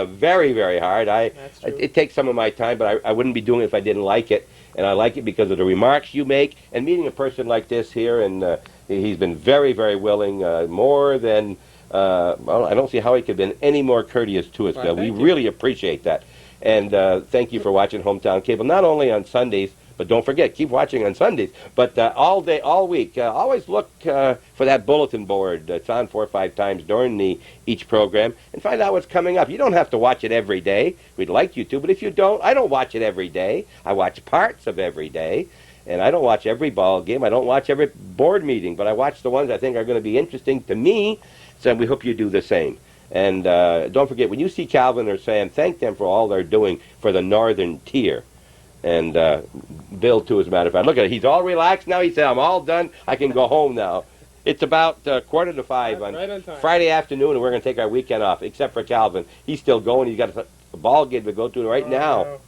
very, very hard. That's true. It takes some of my time, but I wouldn't be doing it if I didn't like it. And I like it because of the remarks you make and meeting a person like this here. And he's been very, very willing, more than, well, I don't see how he could have been any more courteous to us. Well, We thank you. really appreciate that. And thank you for watching Hometown Cable, not only on Sundays, but don't forget, keep watching on Sundays, but all day, all week. Always look for that bulletin board. It's on 4 or 5 times during each program, and find out what's coming up. You don't have to watch it every day. We'd like you to, but if you don't, I don't watch it every day. I watch parts of every day, and I don't watch every ball game. I don't watch every board meeting, but I watch the ones I think are going to be interesting to me, so we hope you do the same. And don't forget, when you see Calvin or Sam, thank them for all they're doing for the northern tier. And Bill, too, as a matter of fact. Look at it. He's all relaxed now. He said, I'm all done. I can go home now. It's about 4:45 on Right on time. Friday afternoon, and we're going to take our weekend off, except for Calvin. He's still going. He's got a ball game to go to right now. No.